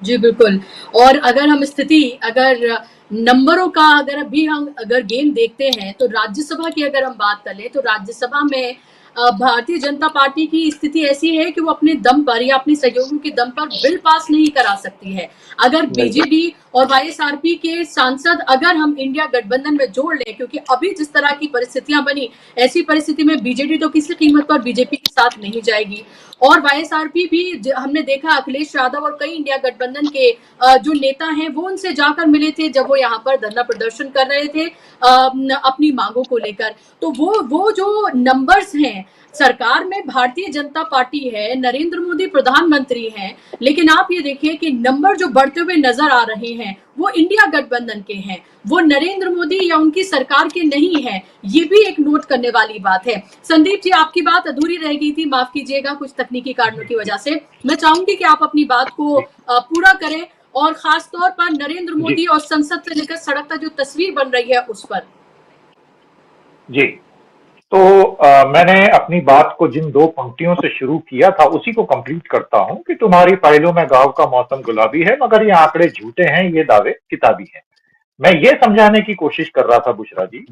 जी बिल्कुल। और अगर हम स्थिति, अगर नंबरों का हम गेम देखते हैं तो राज्यसभा की अगर हम बात करें तो राज्यसभा में भारतीय जनता पार्टी की स्थिति ऐसी है कि वो अपने दम पर या अपने सहयोगियों के दम पर बिल पास नहीं करा सकती है। अगर बीजेडी और वाईएसआरपी के सांसद अगर हम इंडिया गठबंधन में जोड़ लें, क्योंकि अभी जिस तरह की परिस्थितियां बनी, ऐसी परिस्थिति में बीजेडी तो किसी कीमत पर बीजेपी के साथ नहीं जाएगी। और वाईएसआरपी भी हमने देखा, अखिलेश यादव और कई इंडिया गठबंधन के जो नेता हैं वो उनसे जाकर मिले थे जब वो यहाँ पर धरना प्रदर्शन कर रहे थे अपनी मांगों को लेकर। तो वो जो नंबर्स हैं, सरकार में भारतीय जनता पार्टी है, नरेंद्र मोदी प्रधानमंत्री हैं, लेकिन आप ये देखिए कि नंबर जो बढ़ते हुए नजर आ रहे हैं वो इंडिया गठबंधन के हैं, वो नरेंद्र मोदी या उनकी सरकार के नहीं है। ये भी एक नोट करने वाली बात है। संदीप जी, आपकी बात अधूरी रह गई थी, माफ कीजिएगा, कुछ तकनीकी कारणों की वजह से। मैं चाहूंगी कि आप अपनी बात को पूरा करें और खास तौर पर नरेंद्र मोदी और संसद से लेकर सड़क तक जो तस्वीर बन रही है उस पर। जी, तो मैंने अपनी बात को जिन 2 पंक्तियों से शुरू किया था उसी को कंप्लीट करता हूं कि तुम्हारी फाइलों में गांव का मौसम गुलाबी है, मगर ये आंकड़े झूठे हैं, ये दावे किताबी हैं। मैं ये समझाने की कोशिश कर रहा था बुशरा जी,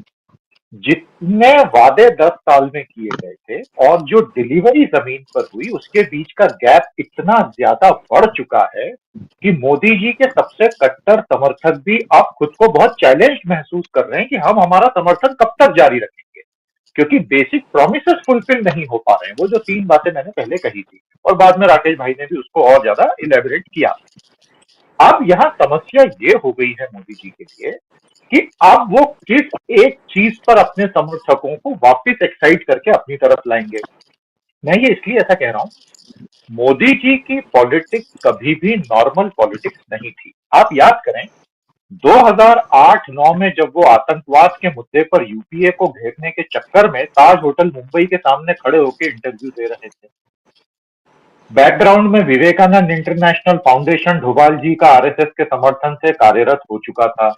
जितने वादे 10 साल में किए गए थे और जो डिलीवरी जमीन पर हुई उसके बीच का गैप इतना ज्यादा बढ़ चुका है कि मोदी जी के सबसे कट्टर समर्थक भी अब खुद को बहुत चैलेंज महसूस कर रहे हैं कि हम हमारा समर्थन कब तक जारी रखेंगे। क्योंकि बेसिक प्रोमिसेस फुलफिल नहीं हो पा रहे हैं। वो जो 3 बातें मैंने पहले कही थी और बाद में राकेश भाई ने भी उसको और ज्यादा इलेबोरेट किया। अब यहाँ समस्या ये हो गई है मोदी जी के लिए कि अब वो किस एक चीज पर अपने समर्थकों को वापस एक्साइट करके अपनी तरफ लाएंगे। मैं ये इसलिए ऐसा कह रहा हूं, मोदी जी की पॉलिटिक्स कभी भी नॉर्मल पॉलिटिक्स नहीं थी। आप याद करें 2008-9 में जब वो आतंकवाद के मुद्दे पर यूपीए को घेरने के चक्कर में ताज होटल मुंबई के सामने खड़े होकर इंटरव्यू दे रहे थे, बैकग्राउंड में विवेकानंद इंटरनेशनल फाउंडेशन ढोभाल जी का आरएसएस के समर्थन से कार्यरत हो चुका था।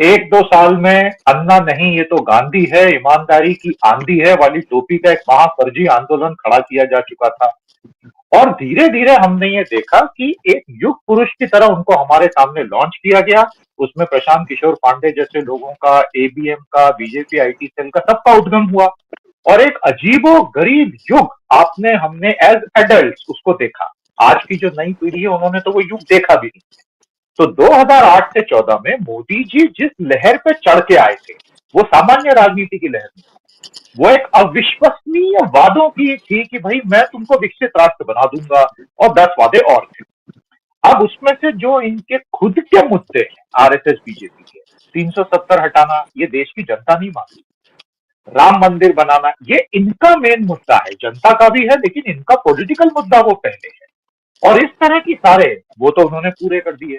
1-2 साल में अन्ना नहीं ये तो गांधी है, ईमानदारी की आंधी है वाली टोपी का एक महाफर्जी आंदोलन खड़ा किया जा चुका था। और धीरे धीरे हमने ये देखा कि एक युग पुरुष की तरह उनको हमारे सामने लॉन्च किया गया। उसमें प्रशांत किशोर पांडे जैसे लोगों का, एबीएम का, बीजेपी आईटी सेल का, सबका उद्गम हुआ और एक अजीबो गरीब युग हमने एज एडल्ट उसको देखा। आज की जो नई पीढ़ी है उन्होंने तो वो युग देखा भी नहीं। तो 2008 से 14 में मोदी जी जिस लहर पे चढ़ के आए थे वो सामान्य राजनीति की लहर नहीं, वो एक अविश्वसनीय वादों की थी कि भाई मैं तुमको विकसित राष्ट्र बना दूंगा, और 10 वादे और थे। अब उसमें से जो इनके खुद के मुद्दे हैं आरएसएस बीजेपी के, 370 हटाना ये देश की जनता नहीं मान रही, राम मंदिर बनाना ये इनका मेन मुद्दा है, जनता का भी है लेकिन इनका पॉलिटिकल मुद्दा वो पहले है। और इस तरह की सारे वो तो उन्होंने पूरे कर दिए,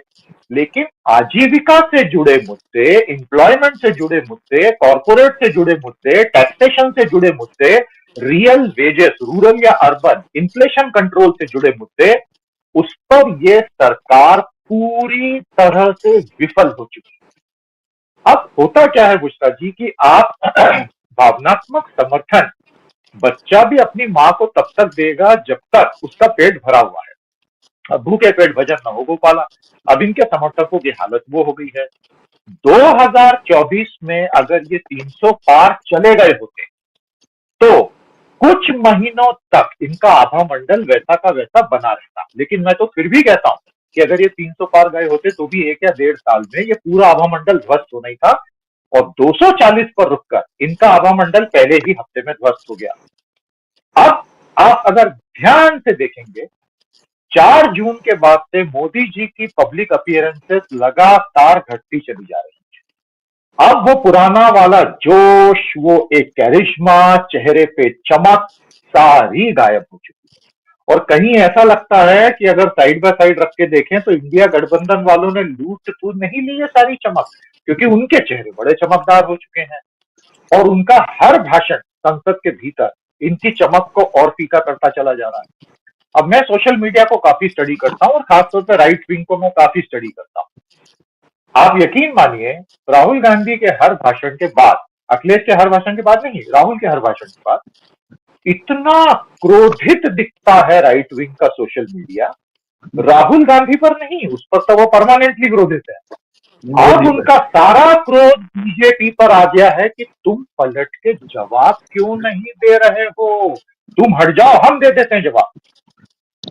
लेकिन आजीविका से जुड़े मुद्दे, एम्प्लॉयमेंट से जुड़े मुद्दे, कॉर्पोरेट से जुड़े मुद्दे, टैक्सेशन से जुड़े मुद्दे, रियल वेजेस रूरल या अर्बन, इन्फ्लेशन कंट्रोल से जुड़े मुद्दे, उस पर ये सरकार पूरी तरह से विफल हो चुकी है। अब होता क्या है बुशरा जी कि आप भावनात्मक समर्थन बच्चा भी अपनी मां को तब तक देगा जब तक उसका पेट भरा हुआ है। अब भूखे पेट भजन न हो गोपाला। अब इनके समर्थकों की हालत वो हो गई है। 2024 में अगर ये 300 पार चले गए होते तो कुछ महीनों तक इनका आभा मंडल वैसा का वैसा बना रहता, लेकिन मैं तो फिर भी कहता हूं कि अगर ये 300 पार गए होते तो भी 1 या 1.5 साल में ये पूरा आभा मंडल ध्वस्त होना ही था, और 240 पर रुककर इनका आभा मंडल पहले ही हफ्ते में ध्वस्त हो गया। अब आप अगर ध्यान से देखेंगे 4 जून के बाद से मोदी जी की पब्लिक अपीयरेंसेस लगातार घटती चली जा रही है। अब वो पुराना वाला जोश, वो एक कैरिश्मा, चेहरे पे चमक सारी गायब हो चुकी है। और कहीं ऐसा लगता है कि अगर साइड बाय साइड रख के देखें तो इंडिया गठबंधन वालों ने लूट तो नहीं ली है सारी चमक, क्योंकि उनके चेहरे बड़े चमकदार हो चुके हैं और उनका हर भाषण संसद के भीतर इनकी चमक को और फीका करता चला जा रहा है। अब मैं सोशल मीडिया को काफी स्टडी करता हूं और खासतौर पर राइट विंग को मैं काफी स्टडी करता हूं। आप यकीन मानिए राहुल गांधी के हर भाषण के बाद, अखिलेश के हर भाषण के बाद नहीं, राहुल के हर भाषण के बाद इतना क्रोधित दिखता है राइट विंग का सोशल मीडिया, राहुल गांधी पर नहीं, उस पर तो वो परमानेंटली क्रोधित है। अब उनका सारा क्रोध बीजेपी पर आ गया है कि तुम पलट के जवाब क्यों नहीं दे रहे हो, तुम हट जाओ, हम दे देते हैं जवाब।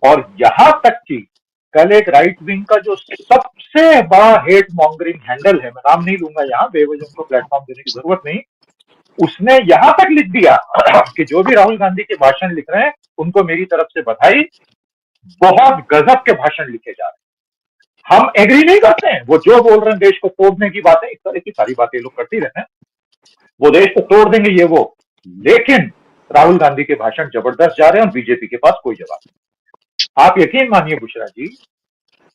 और यहां तक कि कल एक राइट विंग का जो सबसे बड़ा हेट मॉन्गरिंग हैंडल है, मैं नाम नहीं लूंगा यहां, बेवजह उनको प्लेटफॉर्म देने की जरूरत नहीं, उसने यहां तक लिख दिया कि जो भी राहुल गांधी के भाषण लिख रहे हैं उनको मेरी तरफ से बधाई, बहुत गजब के भाषण लिखे जा रहे हैं। हम एग्री नहीं करते हैं, वो जो बोल रहे हैं देश को तोड़ने की बातें, इस तरह की सारी बातें लोग करती रहते हैं, वो देश को तोड़ देंगे ये वो, लेकिन राहुल गांधी के भाषण जबरदस्त जा रहे हैं और बीजेपी के पास कोई जवाब नहीं। आप यकीन मानिए बुशरा जी,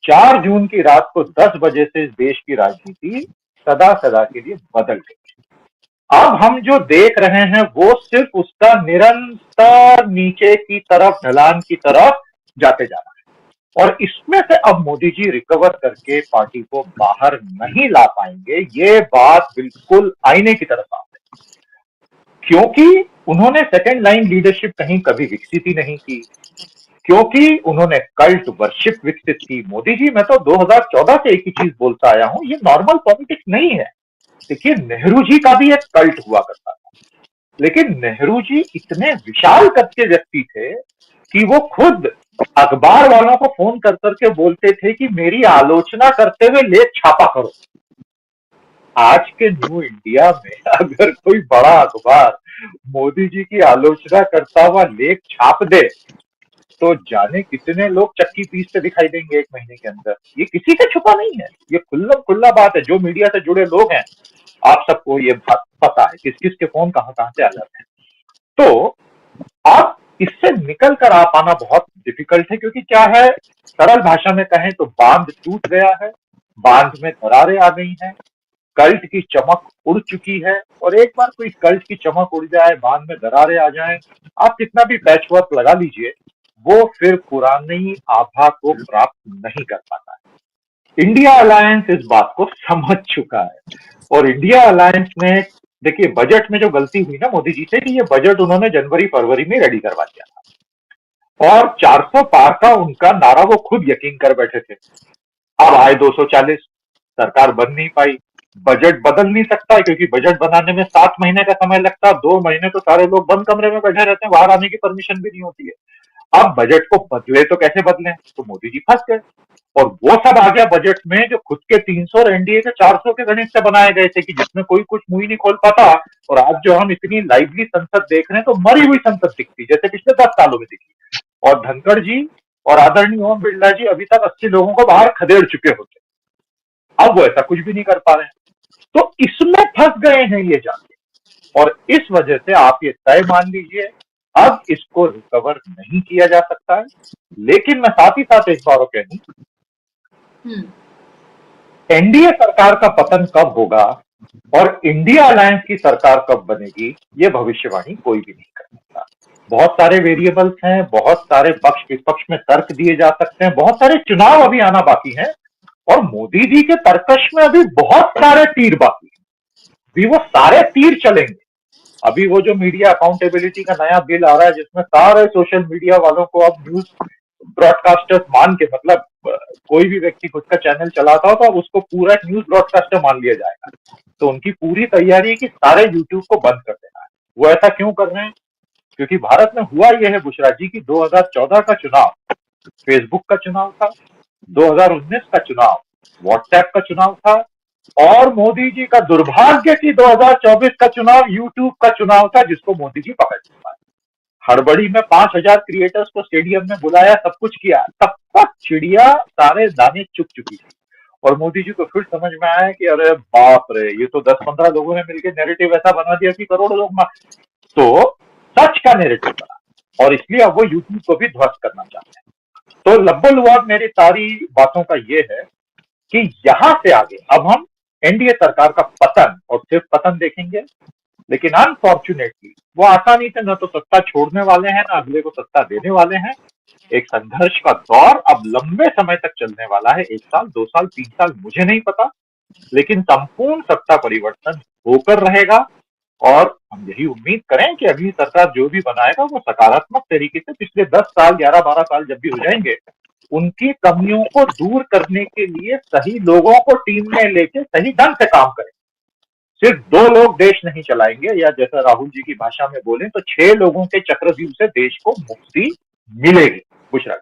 4 जून की रात को 10 बजे से इस देश की राजनीति सदा सदा के लिए बदल गई। अब हम जो देख रहे हैं वो सिर्फ उसका निरंतर नीचे की तरफ, ढलान की तरफ जाते जा रहा है, और इसमें से अब मोदी जी रिकवर करके पार्टी को बाहर नहीं ला पाएंगे, ये बात बिल्कुल आईने की तरफ आ है। क्योंकि उन्होंने सेकेंड लाइन लीडरशिप कहीं कभी विकसित ही नहीं की, क्योंकि उन्होंने कल्ट वर्शिप विकसित की। मोदी जी, मैं तो 2014 से एक ही चीज बोलता आया हूं, ये नॉर्मल पॉलिटिक्स नहीं है। देखिए नेहरू जी का भी एक कल्ट हुआ करता था, लेकिन नेहरू जी इतने विशाल कद के व्यक्ति थे कि वो खुद अखबार वालों को फोन कर करके बोलते थे कि मेरी आलोचना करते हुए लेख छापा करो। आज के न्यू इंडिया में अगर कोई बड़ा अखबार मोदी जी की आलोचना करता हुआ लेख छाप दे तो जाने कितने लोग चक्की पीसते दिखाई देंगे 1 महीने के अंदर। ये किसी से छुपा नहीं है, ये खुल्लम खुल्ला बात है। जो मीडिया से जुड़े लोग हैं, आप सबको ये बात पता है किस किस के फोन कहाँ कहाँ से आ जाते हैं। तो आप इससे निकल कर आ पाना बहुत डिफिकल्ट है, क्योंकि क्या है, सरल भाषा में कहें तो बांध टूट गया है, बांध में दरारें आ गई हैं, कल्ट की चमक उड़ चुकी है। और एक बार कोई कल्ट की चमक उड़ जाए, बांध में दरारें आ जाएं, आप कितना भी पैचवर्क लगा लीजिए, वो फिर पुरानी आभा को प्राप्त नहीं कर पाता है। इंडिया अलायंस इस बात को समझ चुका है, और इंडिया अलायंस ने, देखिए बजट में जो गलती हुई ना मोदी जी से, कि ये बजट उन्होंने जनवरी फरवरी में रेडी करवा दिया था, और 400 पार का उनका नारा वो खुद यकीन कर बैठे थे। अब आए 240, सरकार बन नहीं पाई, बजट बदल नहीं सकता, क्योंकि बजट बनाने में 7 महीने का समय लगता है। 2 महीने तो सारे लोग बंद कमरे में बैठे रहते हैं, बाहर आने की परमिशन भी नहीं होती है। अब बजट को बदले तो कैसे बदले, तो मोदी जी फंस गए, और वो सब आ गया बजट में जो खुद के 300 और एनडीए के 400 के गणित से बनाए गए थे, कि जिसमें कोई कुछ मुंह ही नहीं खोल पाता। और आज जो हम इतनी लाइवली संसद देख रहे हैं, तो मरी हुई संसद दिखती, जैसे पिछले 10 सालों में दिखी। और धनखड़ जी और आदरणीय ओम बिरला जी अभी तक 80 लोगों को बाहर खदेड़ चुके होते, अब वो ऐसा कुछ भी नहीं कर पा रहे हैं। तो इसमें फंस गए हैं ये जाके, और इस वजह से आप ये तय मान लीजिए, अब इसको रिकवर नहीं किया जा सकता है। लेकिन मैं साथ ही साथ एक बार कह दूं, एनडीए सरकार का पतन कब होगा और इंडिया अलायंस की सरकार कब बनेगी, ये भविष्यवाणी कोई भी नहीं कर सकता। बहुत सारे वेरिएबल्स हैं, बहुत सारे पक्ष विपक्ष में तर्क दिए जा सकते हैं, बहुत सारे चुनाव अभी आना बाकी हैं, और मोदी जी के तर्कश में अभी बहुत सारे तीर बाकी हैं, भी वो सारे तीर चलेंगे। अभी वो जो मीडिया अकाउंटेबिलिटी का नया बिल आ रहा है, जिसमें सारे सोशल मीडिया वालों को अब न्यूज ब्रॉडकास्टर्स मान के, मतलब कोई भी व्यक्ति खुद का चैनल चलाता हो तो अब उसको पूरा न्यूज ब्रॉडकास्टर मान लिया जाएगा। तो उनकी पूरी तैयारी है कि सारे यूट्यूब को बंद कर देना है। वो ऐसा क्यों कर रहे हैं, क्योंकि भारत में हुआ यह है बुशरा जी की 2014 का चुनाव फेसबुक का चुनाव था, 2019 का चुनाव व्हाट्सएप का चुनाव था, और मोदी जी का दुर्भाग्य की 2024 का चुनाव यूट्यूब का चुनाव था, जिसको मोदी जी पकड़ नहीं पाए। हड़बड़ी में 5000 क्रिएटर्स को स्टेडियम में बुलाया, सब कुछ किया, तब तक चिड़िया सारे दाने चुग चुकी थी। और मोदी जी को फिर समझ में आया कि अरे बाप रे, ये तो 10-15 लोगों ने मिलकर नैरेटिव ऐसा बना दिया कि करोड़ों लोग तो सच का नैरेटिव बना, और इसलिए अब वो यूट्यूब को भी ध्वस्त करना चाहते हैं। तो लब्बुल मेरी सारी बातों का ये है कि यहां से आगे अब हम एनडीए सरकार का पतन और सिर्फ पतन देखेंगे, लेकिन अनफॉर्चुनेटली वो आसानी से न तो सत्ता छोड़ने वाले हैं, न अगले को सत्ता देने वाले हैं। एक संघर्ष का दौर अब लंबे समय तक चलने वाला है, 1 साल 2 साल 3 साल मुझे नहीं पता, लेकिन संपूर्ण सत्ता परिवर्तन होकर रहेगा। और हम यही उम्मीद करें कि अगली सरकार जो भी बनाएगा वो सकारात्मक तरीके से पिछले 10 साल 11-12 साल जब भी हो जाएंगे, उनकी कमियों को दूर करने के लिए सही लोगों को टीम में लेके सही ढंग से काम करें। सिर्फ 2 लोग देश नहीं चलाएंगे, या जैसा राहुल जी की भाषा में बोलें तो 6 लोगों के चक्रव्यूह से देश को मुक्ति मिलेगी। बुशरा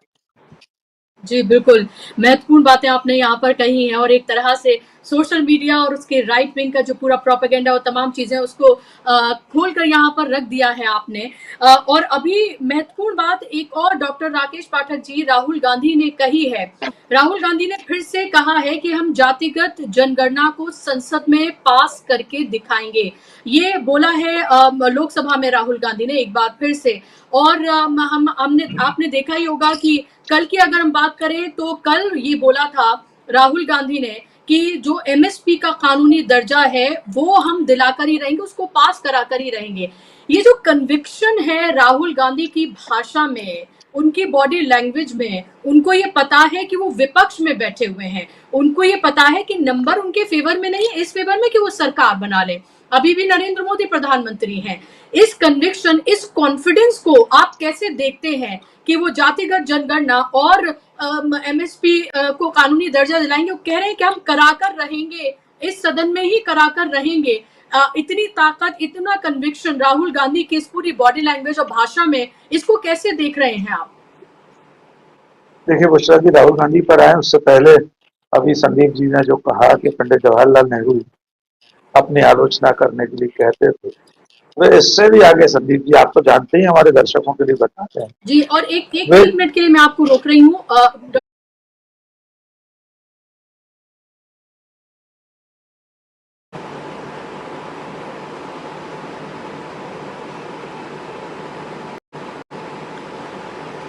जी बिल्कुल, महत्वपूर्ण बातें आपने यहाँ पर कही हैं, और एक तरह से सोशल मीडिया और उसके राइट विंग का जो पूरा प्रोपेगेंडा और तमाम चीजें उसको खोल कर यहाँ पर रख दिया है आपने। और अभी महत्वपूर्ण बात एक और डॉक्टर राकेश पाठक जी, राहुल गांधी ने कही है। राहुल गांधी ने फिर से कहा है कि हम जातिगत जनगणना को संसद में पास करके दिखाएंगे। ये बोला है लोकसभा में राहुल गांधी ने एक बार फिर से। और आपने देखा ही होगा कि कल की अगर हम बात करें तो कल ये बोला था राहुल गांधी ने कि जो एमएसपी का कानूनी दर्जा है वो हम दिलाकर ही रहेंगे, उसको पास कराकर ही रहेंगे। ये जो कन्विक्शन है राहुल गांधी की भाषा में, उनकी बॉडी लैंग्वेज में, उनको ये पता है कि वो विपक्ष में बैठे हुए हैं, उनको ये पता है कि नंबर उनके फेवर में नहीं है, इस फेवर में कि वो सरकार बना ले। अभी भी नरेंद्र मोदी प्रधानमंत्री हैं। इस कन्विक्शन, इस कॉन्फिडेंस को आप कैसे देखते हैं कि वो जातिगत जनगणना और एमएसपी को कानूनी दर्जा दिलाएंगे? वो कह रहे हैं कि हम कराकर रहेंगे, इस सदन में ही कराकर रहेंगे। इतनी ताकत, इतना कन्विक्शन राहुल गांधी की इस पूरी बॉडी लैंग्वेज और भाषा में, इसको कैसे देख रहे हैं आप? देखिए बुशरा जी, राहुल गांधी पर आए उससे पहले अभी संदीप जी ने जो कहा कि पंडित जवाहरलाल नेहरू अपनी आलोचना करने के लिए कहते थे, वे इससे भी आगे संदीप जी, आप तो जानते ही हैं, हमारे दर्शकों के लिए बताते हैं जी। और एक वे 1 मिनट के लिए मैं आपको रोक रही हूँ।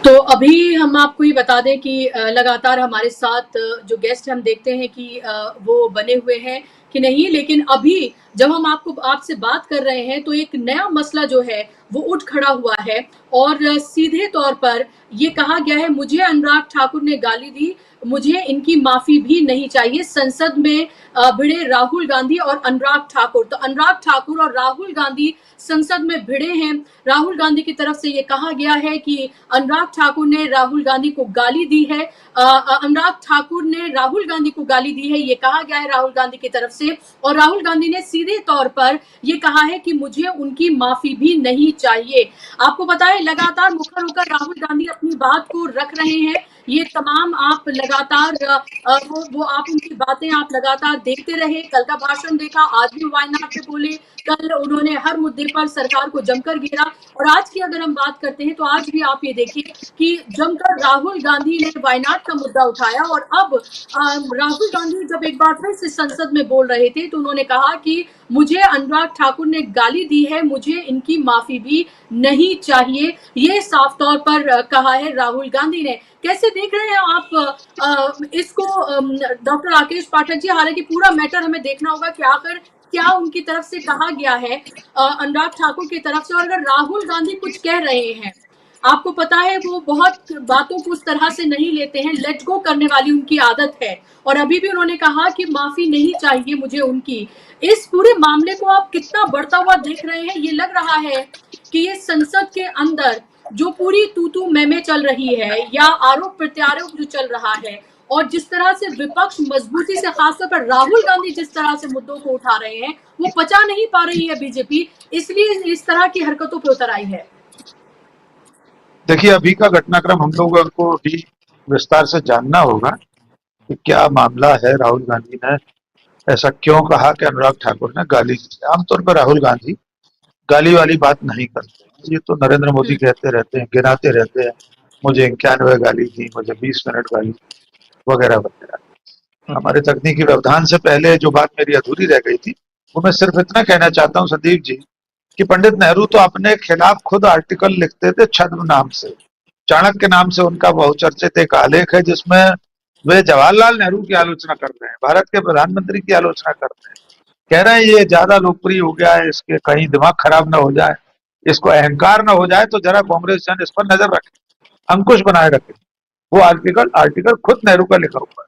तो अभी हम आपको ये बता दें कि लगातार हमारे साथ जो गेस्ट हम देखते हैं कि वो बने हुए हैं कि नहीं, लेकिन अभी जब हम आपसे बात कर रहे हैं तो एक नया मसला जो है वो उठ खड़ा हुआ है और सीधे तौर पर ये कहा गया है, मुझे अनुराग ठाकुर ने गाली दी, मुझे इनकी माफी भी नहीं चाहिए। संसद में भिड़े राहुल गांधी और अनुराग ठाकुर। तो अनुराग ठाकुर और राहुल गांधी संसद में भिड़े हैं। राहुल गांधी की तरफ से ये कहा गया है कि अनुराग ठाकुर ने राहुल गांधी को गाली दी है। अनुराग ठाकुर ने राहुल गांधी को गाली दी है, ये कहा गया है राहुल गांधी की तरफ से। और राहुल गांधी ने सीधे तौर पर ये कहा है कि मुझे उनकी माफी भी नहीं चाहिए। आपको पता है लगातार मुखर होकर राहुल गांधी अपनी बात को रख रहे हैं। ये तमाम आप लगातार वो आप उनकी बातें आप लगातार देखते रहे। कल का भाषण देखा, आज भी वायनाड पे बोले, कल उन्होंने हर मुद्दे पर सरकार को जमकर घेरा। और आज की अगर हम बात करते हैं तो आज भी आप ये देखिए कि जमकर राहुल गांधी ने वायनाड का मुद्दा उठाया। और अब राहुल गांधी जब एक बार फिर से संसद में बोल रहे थे तो उन्होंने कहा कि मुझे अनुराग ठाकुर ने गाली दी है, मुझे इनकी माफी भी नहीं चाहिए। ये साफ तौर पर कहा है राहुल गांधी ने। कैसे देख रहे हैं आप इसको डॉक्टर राकेश पाठक जी? हालांकि पूरा मैटर हमें देखना होगा कि आखिर क्या उनकी तरफ से कहा गया है अनुराग ठाकुर की तरफ से। और अगर राहुल गांधी कुछ कह रहे हैं, आपको पता है वो बहुत बातों को उस तरह से नहीं लेते हैं, लेट गो करने वाली उनकी आदत है। और अभी भी उन्होंने कहा कि माफी नहीं चाहिए मुझे उनकी। इस पूरे मामले को आप कितना बढ़ता हुआ देख रहे हैं? ये लग रहा है कि ये संसद के अंदर जो पूरी तू मैमे चल रही है या आरोप प्रत्यारोप जो चल रहा है, और जिस तरह से विपक्ष मजबूती से, खासतौर पर राहुल गांधी जिस तरह से मुद्दों को उठा रहे हैं, वो पचा नहीं पा रही है बीजेपी, इसलिए इस तरह की हरकतों पर उतर आई है। देखिए, अभी का घटनाक्रम हम लोगों को भी विस्तार से जानना होगा कि क्या मामला है। राहुल गांधी ने ऐसा क्यों कहा कि अनुराग ठाकुर ने गाली दी? आमतौर पर राहुल गांधी गाली वाली बात नहीं करते। ये तो नरेंद्र मोदी कहते रहते हैं, गिनाते रहते हैं, मुझे 91 गाली दी, मुझे 20 मिनट गाली वगैरह वगैरह। हमारे तकनीकी व्यवधान से पहले जो बात मेरी अधूरी रह गई थी, वो मैं सिर्फ इतना कहना चाहता हूँ संदीप जी कि पंडित नेहरू तो अपने खिलाफ खुद आर्टिकल लिखते थे छद्म नाम से। चाणक्य नाम से उनका बहुचर्चित एक आलेख है जिसमें वे जवाहरलाल नेहरू की आलोचना कर रहे हैं, भारत के प्रधानमंत्री की आलोचना कर रहे हैं। कह रहे हैं ये ज्यादा लोकप्रिय हो गया है, इसके कहीं दिमाग खराब ना हो जाए, इसको अहंकार ना हो जाए, तो जरा कांग्रेस जन इस पर नजर रखे, अंकुश बनाए रखे। वो आर्टिकल खुद नेहरू का लिखा हुआ है।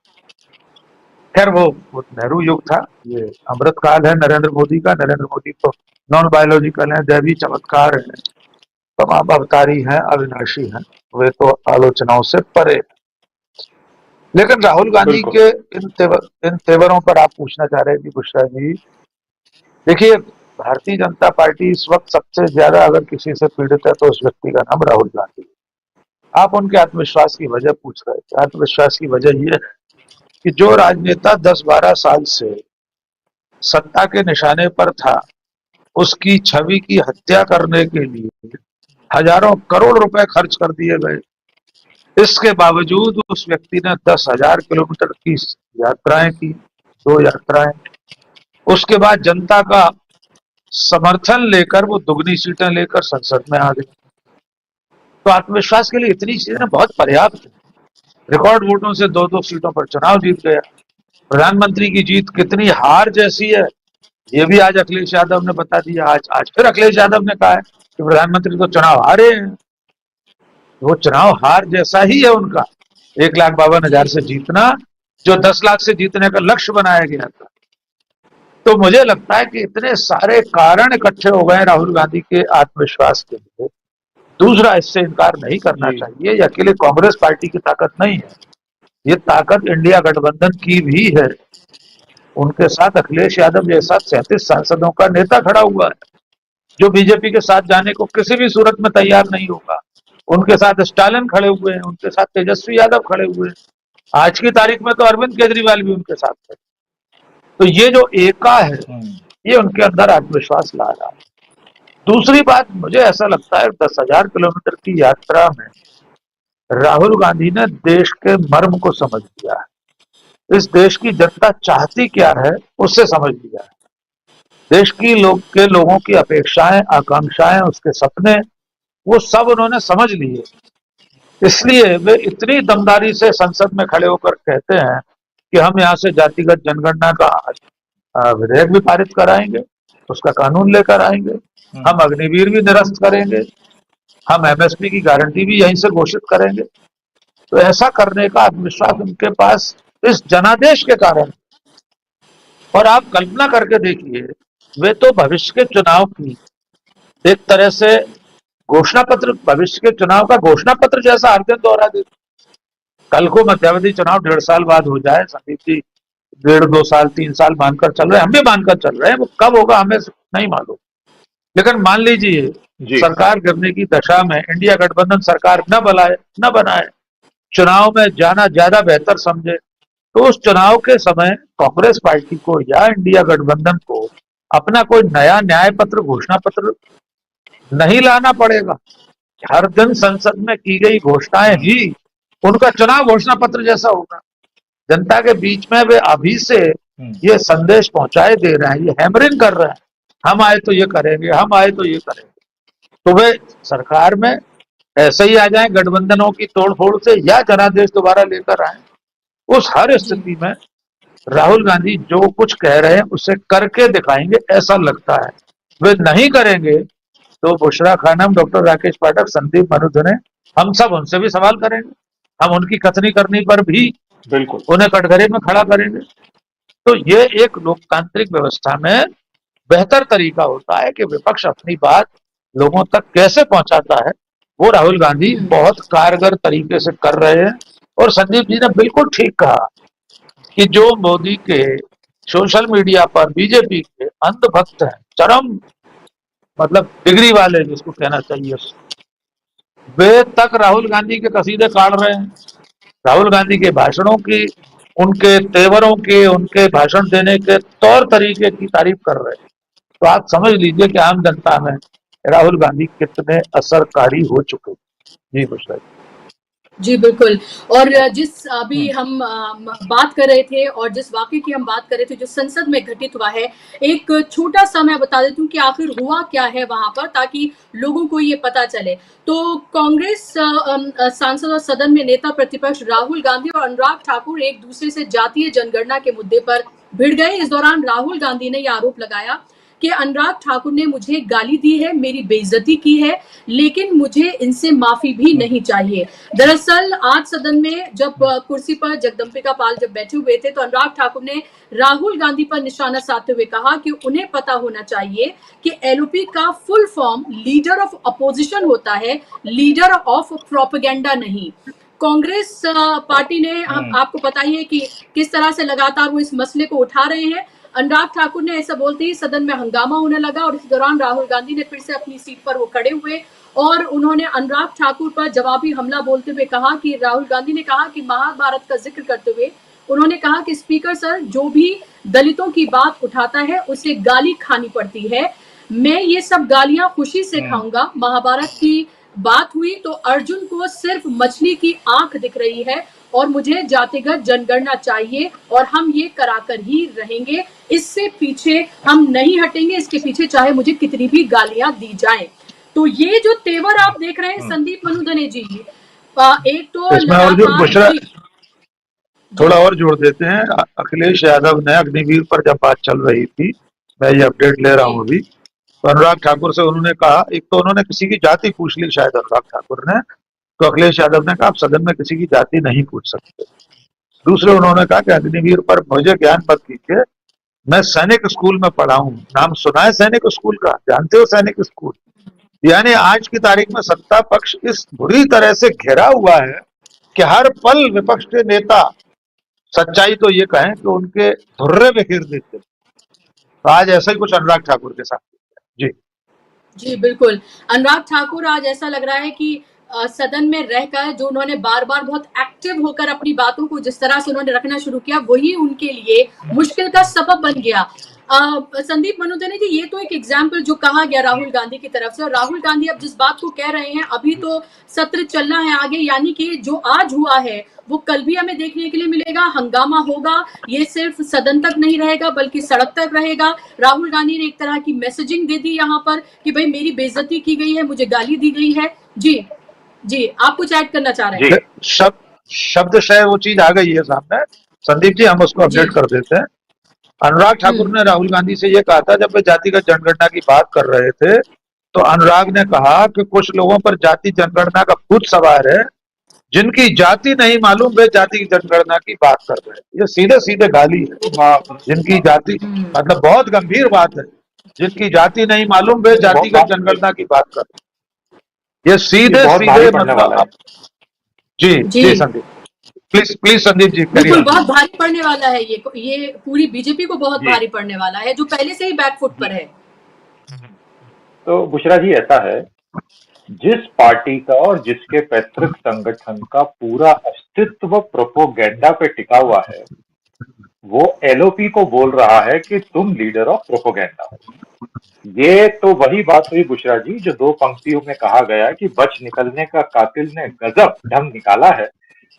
खैर वो नेहरू युग था, ये अमृत काल है नरेंद्र मोदी का। नरेंद्र मोदी तो नॉन बायोलॉजिकल है, दैवी चमत्कार है, तमाम अवतारी हैं, अविनाशी हैं, वे तो आलोचनाओं से परे। लेकिन राहुल गांधी के इन तेवरों पर आप पूछना चाह रहे हैं कि बुशरा जी, देखिए भारतीय जनता पार्टी इस वक्त सबसे ज्यादा अगर किसी से पीड़ित है तो उस व्यक्ति का नाम राहुल गांधी। आप उनके आत्मविश्वास की वजह पूछ रहे थे। आत्मविश्वास की वजह यह कि जो राजनेता 10-12 साल से सत्ता के निशाने पर था, उसकी छवि की हत्या करने के लिए हजारों करोड़ रुपए खर्च कर दिए गए। इसके बावजूद उस व्यक्ति ने 10,000 किलोमीटर की यात्राएं की, 2 यात्राएं। उसके बाद जनता का समर्थन लेकर वो दुगनी सीटें लेकर संसद में आ गई। तो आत्मविश्वास के लिए इतनी चीजें बहुत पर्याप्त है। रिकॉर्ड वोटों से 2-2 सीटों पर चुनाव जीत गया। प्रधानमंत्री की जीत कितनी हार जैसी है, ये भी आज अखिलेश यादव ने बता दिया। आज फिर अखिलेश यादव ने कहा है कि प्रधानमंत्री तो चुनाव हारे हैं। वो चुनाव हार जैसा ही है उनका। 1,52,000 से जीतना, जो 10 लाख से जीतने का लक्ष्य बनाया गया था। तो मुझे लगता है कि इतने सारे कारण इकट्ठे हो गए राहुल गांधी के आत्मविश्वास के लिए। दूसरा, इससे इनकार नहीं करना चाहिए, ये अकेले कांग्रेस पार्टी की ताकत नहीं है, ये ताकत इंडिया गठबंधन की भी है। उनके साथ अखिलेश यादव जैसा 37 सांसदों का नेता खड़ा हुआ है, जो बीजेपी के साथ जाने को किसी भी सूरत में तैयार नहीं होगा। उनके साथ स्टालिन खड़े हुए हैं, उनके साथ तेजस्वी यादव खड़े हुए हैं। आज की तारीख में तो अरविंद केजरीवाल भी उनके साथ है। तो ये जो एका है, ये उनके अंदर आत्मविश्वास ला रहा है। दूसरी बात, मुझे ऐसा लगता है 10,000 किलोमीटर की यात्रा में राहुल गांधी ने देश के मर्म को समझ लिया है। इस देश की जनता चाहती क्या है उससे समझ लिया है। देश की लोगों की अपेक्षाएं, आकांक्षाएं, उसके सपने, वो सब उन्होंने समझ लिए। इसलिए वे इतनी दमदारी से संसद में खड़े होकर कहते हैं कि हम यहाँ से जातिगत जनगणना का विधेयक भी पारित कराएंगे, उसका कानून लेकर आएंगे, हम अग्निवीर भी निरस्त करेंगे, हम एमएसपी की गारंटी भी यहीं से घोषित करेंगे। तो ऐसा करने का आत्मविश्वास उनके पास इस जनादेश के कारण। और आप कल्पना करके देखिए, वे तो भविष्य के चुनाव की एक तरह से घोषणा पत्र, भविष्य के चुनाव का घोषणा पत्र जैसा हर दिन दोहरा देते। कल को मध्यावधि चुनाव 1.5 साल बाद हो जाए, संदीप जी 1.5-2 साल 3 साल मानकर चल रहे हैं, हम भी मानकर चल रहे हैं, वो कब होगा हमें नहीं मालूम। लेकिन मान लीजिए सरकार गिरने की दशा में इंडिया गठबंधन सरकार न बनाए, चुनाव में जाना ज्यादा बेहतर समझे, तो उस चुनाव के समय कांग्रेस पार्टी को या इंडिया गठबंधन को अपना कोई नया न्याय पत्र, घोषणा पत्र नहीं लाना पड़ेगा। हर दिन संसद में की गई घोषणाएं ही उनका चुनाव घोषणा पत्र जैसा होगा। जनता के बीच में वे अभी से ये संदेश पहुंचाए दे रहे हैं, ये हैमरिंग कर रहे हैं, हम आए तो ये करेंगे, हम आए तो ये करेंगे। तो वे सरकार में ऐसे ही आ जाएं गठबंधनों की तोड़फोड़ से, या जनादेश दोबारा लेकर आए। उस हर स्थिति में राहुल गांधी जो कुछ कह रहे हैं उसे करके दिखाएंगे, ऐसा लगता है। वे नहीं करेंगे तो बुशरा खानम, डॉक्टर राकेश पाठक, संदीप मनुधने, हम सब उनसे भी सवाल करेंगे, हम उनकी कथनी करनी पर भी बिल्कुल उन्हें कटघरे में खड़ा करेंगे। तो ये एक लोकतांत्रिक व्यवस्था में बेहतर तरीका होता है कि विपक्ष अपनी बात लोगों तक कैसे पहुंचाता है, वो राहुल गांधी बहुत कारगर तरीके से कर रहे हैं। और संदीप जी ने बिल्कुल ठीक कहा कि जो मोदी के सोशल मीडिया पर बीजेपी के अंधभक्त हैं, चरम मतलब डिग्री वाले जिसको कहना चाहिए, वे तक राहुल गांधी के कसीदे काट रहे हैं, राहुल गांधी के भाषणों की, उनके तेवरों के, उनके भाषण देने के तौर तरीके की तारीफ कर रहे हैं। तो आप समझ लीजिए कि आम जनता में राहुल गांधी कितने असरकारी हो चुके। जी बुशरा जी बिल्कुल। और जिस अभी हम बात कर रहे थे और जिस वाकये की हम बात कर रहे थे जो संसद में घटित हुआ है, एक छोटा सा मैं बता देती हूँ कि आखिर हुआ क्या है वहां पर, ताकि लोगों को ये पता चले। तो कांग्रेस सांसद और सदन में नेता प्रतिपक्ष राहुल गांधी और अनुराग ठाकुर एक दूसरे से जातीय जनगणना के मुद्दे पर भिड़ गए। इस दौरान राहुल गांधी ने यह आरोप लगाया कि अनुराग ठाकुर ने मुझे गाली दी है, मेरी बेइज्जती की है, लेकिन मुझे इनसे माफी भी नहीं चाहिए। दरअसल आज सदन में जब कुर्सी पर जगदम्बिका पाल जब बैठे हुए थे तो अनुराग ठाकुर ने राहुल गांधी पर निशाना साधते हुए कहा कि उन्हें पता होना चाहिए कि एलओपी का full form leader of opposition होता है, लीडर ऑफ प्रोपेगेंडा नहीं। कांग्रेस पार्टी ने आपको पता ही है कि किस तरह से लगातार वो इस मसले को उठा रहे हैं। अनुराग ठाकुर ने ऐसा बोलते ही सदन में हंगामा होने लगा और इस दौरान राहुल गांधी ने फिर से अपनी सीट पर वो खड़े हुए और उन्होंने अनुराग ठाकुर पर जवाबी हमला बोलते हुए कहा कि राहुल गांधी ने कहा कि महाभारत का जिक्र करते हुए उन्होंने कहा कि स्पीकर सर, जो भी दलितों की बात उठाता है उसे गाली खानी पड़ती है, मैं ये सब गालियां खुशी से खाऊंगा। महाभारत की बात हुई तो अर्जुन को सिर्फ मछली की आंख दिख रही है और मुझे जातिगत जनगणना चाहिए और हम ये कराकर ही रहेंगे, इससे पीछे हम नहीं हटेंगे, इसके पीछे चाहे मुझे कितनी भी गालियां दी जाएं। तो ये जो तेवर आप देख रहे हैं संदीप मनुधने जी, एक तो थोड़ा और जोड़ देते हैं। अखिलेश यादव ने अग्निवीर पर जब बात चल रही थी, मैं ये अपडेट ले रहा हूँ अभी, तो अनुराग ठाकुर से उन्होंने कहा, एक तो उन्होंने किसी की जाति पूछ ली शायद अनुराग ठाकुर ने, तो अखिलेश यादव ने कहा आप सदन में किसी की जाति नहीं पूछ सकते। दूसरे उन्होंने कहा कि अग्निवीर पर मुझे ज्ञान मत कीजिए, मैं सैनिक स्कूल में पढ़ा हूं, नाम सुना है सैनिक स्कूल का, जानते हो सैनिक स्कूल। यानी आज की तारीख में सत्ता पक्ष इस बुरी तरह से घिरा हुआ है कि हर पल विपक्ष के नेता, सच्चाई तो ये कहें कि उनके धुर्रे में घेर देते। तो आज ऐसा ही कुछ अनुराग ठाकुर के साथ। जी बिल्कुल। अनुराग ठाकुर आज ऐसा लग रहा है कि सदन में रहकर जो उन्होंने बार बार बहुत एक्टिव होकर अपनी बातों को जिस तरह से उन्होंने रखना शुरू किया, वही उनके लिए मुश्किल का सबब बन गया। संदीप मनोदने जी, ये तो एक एग्जाम्पल जो कहा गया राहुल गांधी की तरफ से, और राहुल गांधी अब जिस बात को कह रहे हैं, अभी तो सत्र चलना है आगे, यानी कि जो आज हुआ है वो कल भी हमें देखने के लिए मिलेगा, हंगामा होगा, ये सिर्फ सदन तक नहीं रहेगा बल्कि सड़क तक रहेगा। राहुल गांधी ने एक तरह की मैसेजिंग दे दी यहाँ पर कि भाई मेरी बेइज्जती की गई है, मुझे गाली दी गई है। जी जी, आप कुछ ऐड करना चाह रहे हैं? शब्दशः वो चीज आ गई है सामने। संदीप जी, हम उसको अपडेट कर देते हैं। अनुराग ठाकुर ने राहुल गांधी से ये कहा था, जब वे जातिगत जनगणना की बात कर रहे थे, तो अनुराग ने कहा कि कुछ लोगों पर जाति जनगणना का भूत सवार है, जिनकी जाति नहीं मालूम वे जाति जनगणना की बात कर रहे हैं। ये सीधे सीधे गाली है। जिनकी जाति, मतलब बहुत गंभीर बात है, जिनकी जाति नहीं मालूम वे जातिगत जनगणना की बात कर रहे हैं। ये सीधे सीधे मतलब। जी जी संदीप, प्लीज संदीप जी बिल्कुल, बहुत भारी पड़ने वाला है ये पूरी बीजेपी को बहुत भारी पड़ने वाला है, जो पहले से ही बैकफुट पर है। तो बुशरा जी, ऐसा है, जिस पार्टी का और जिसके पैतृक संगठन का पूरा अस्तित्व प्रोपोगेंडा पे टिका हुआ है, वो एलओपी को बोल रहा है कि तुम लीडर ऑफ प्रोपोगेंडा हो। ये तो वही बात हुई बुशरा जी, जो 2 पंक्तियों में कहा गया कि बच निकलने का कातिल ने गजब ढंग निकाला है,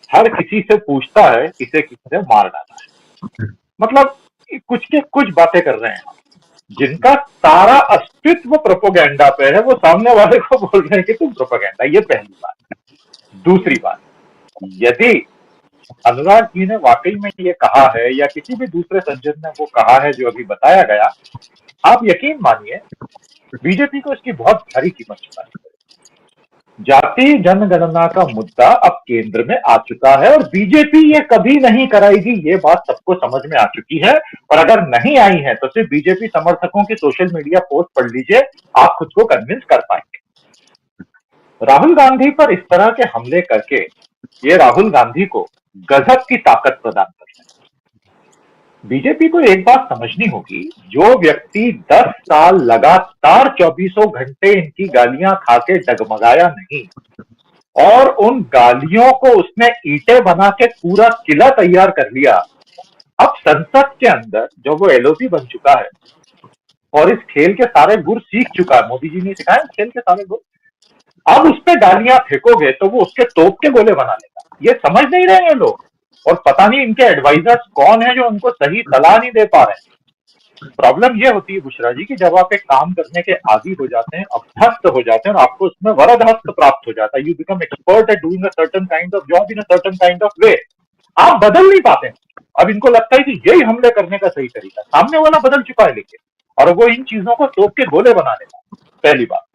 हर किसी से पूछता है इसे किसने मार डाला है। मतलब कुछ के कुछ बातें कर रहे हैं जिनका सारा अस्तित्व प्रोपोगेंडा पे है, वो सामने वाले को बोल रहे हैं कि तुम प्रोपोगेंडा। ये पहली बात। दूसरी बात, यदि अनुराग जी ने वाकई में ये कहा है या किसी भी दूसरे सज्जन ने वो कहा है जो अभी बताया गया, आप यकीन मानिए बीजेपी को इसकी बहुत भारी कीमत चुकानी पड़ेगी। जाति जनगणना का मुद्दा अब केंद्र में आ चुका है और बीजेपी ये कभी नहीं कराएगी, ये बात सबको समझ में आ चुकी है। और अगर नहीं आई है तो सिर्फ बीजेपी समर्थकों की सोशल मीडिया पोस्ट पढ़ लीजिए, आप खुद को कन्विंस कर पाएंगे। राहुल गांधी पर इस तरह के हमले करके ये राहुल गांधी को गजब की ताकत प्रदान करता है। बीजेपी को एक बात समझनी होगी, जो व्यक्ति 10 साल लगातार 24 घंटे इनकी गालियां खा के डगमगाया नहीं और उन गालियों को उसने ईंटें बना के पूरा किला तैयार कर लिया, अब संसद के अंदर जो वो एलओपी बन चुका है और इस खेल के सारे गुर सीख चुका है, मोदी जी ने सिखाया इस खेल के सारे गुर, अब उस पर गालियां फेंकोगे तो वो उसके तोप के गोले बना लेगा। ये समझ नहीं रहे हैं लोग, और पता नहीं इनके एडवाइजर्स कौन है जो उनको सही सलाह नहीं दे पा रहे। प्रॉब्लम ये होती है बुशरा जी कि जब आप एक काम करने के आदी हो जाते हैं, अभ्यस्त हो जाते हैं और आपको उसमें वरद हस्त प्राप्त हो जाता है, you become expert at doing a certain kind of job in a certain kind of वे, आप बदल नहीं पाते। अब इनको लगता है कि यही हमले करने का सही तरीका, सामने वाला बदल चुका है लेकिन, और वो इन चीजों को तोप के गोले बना लेगा। पहली बात,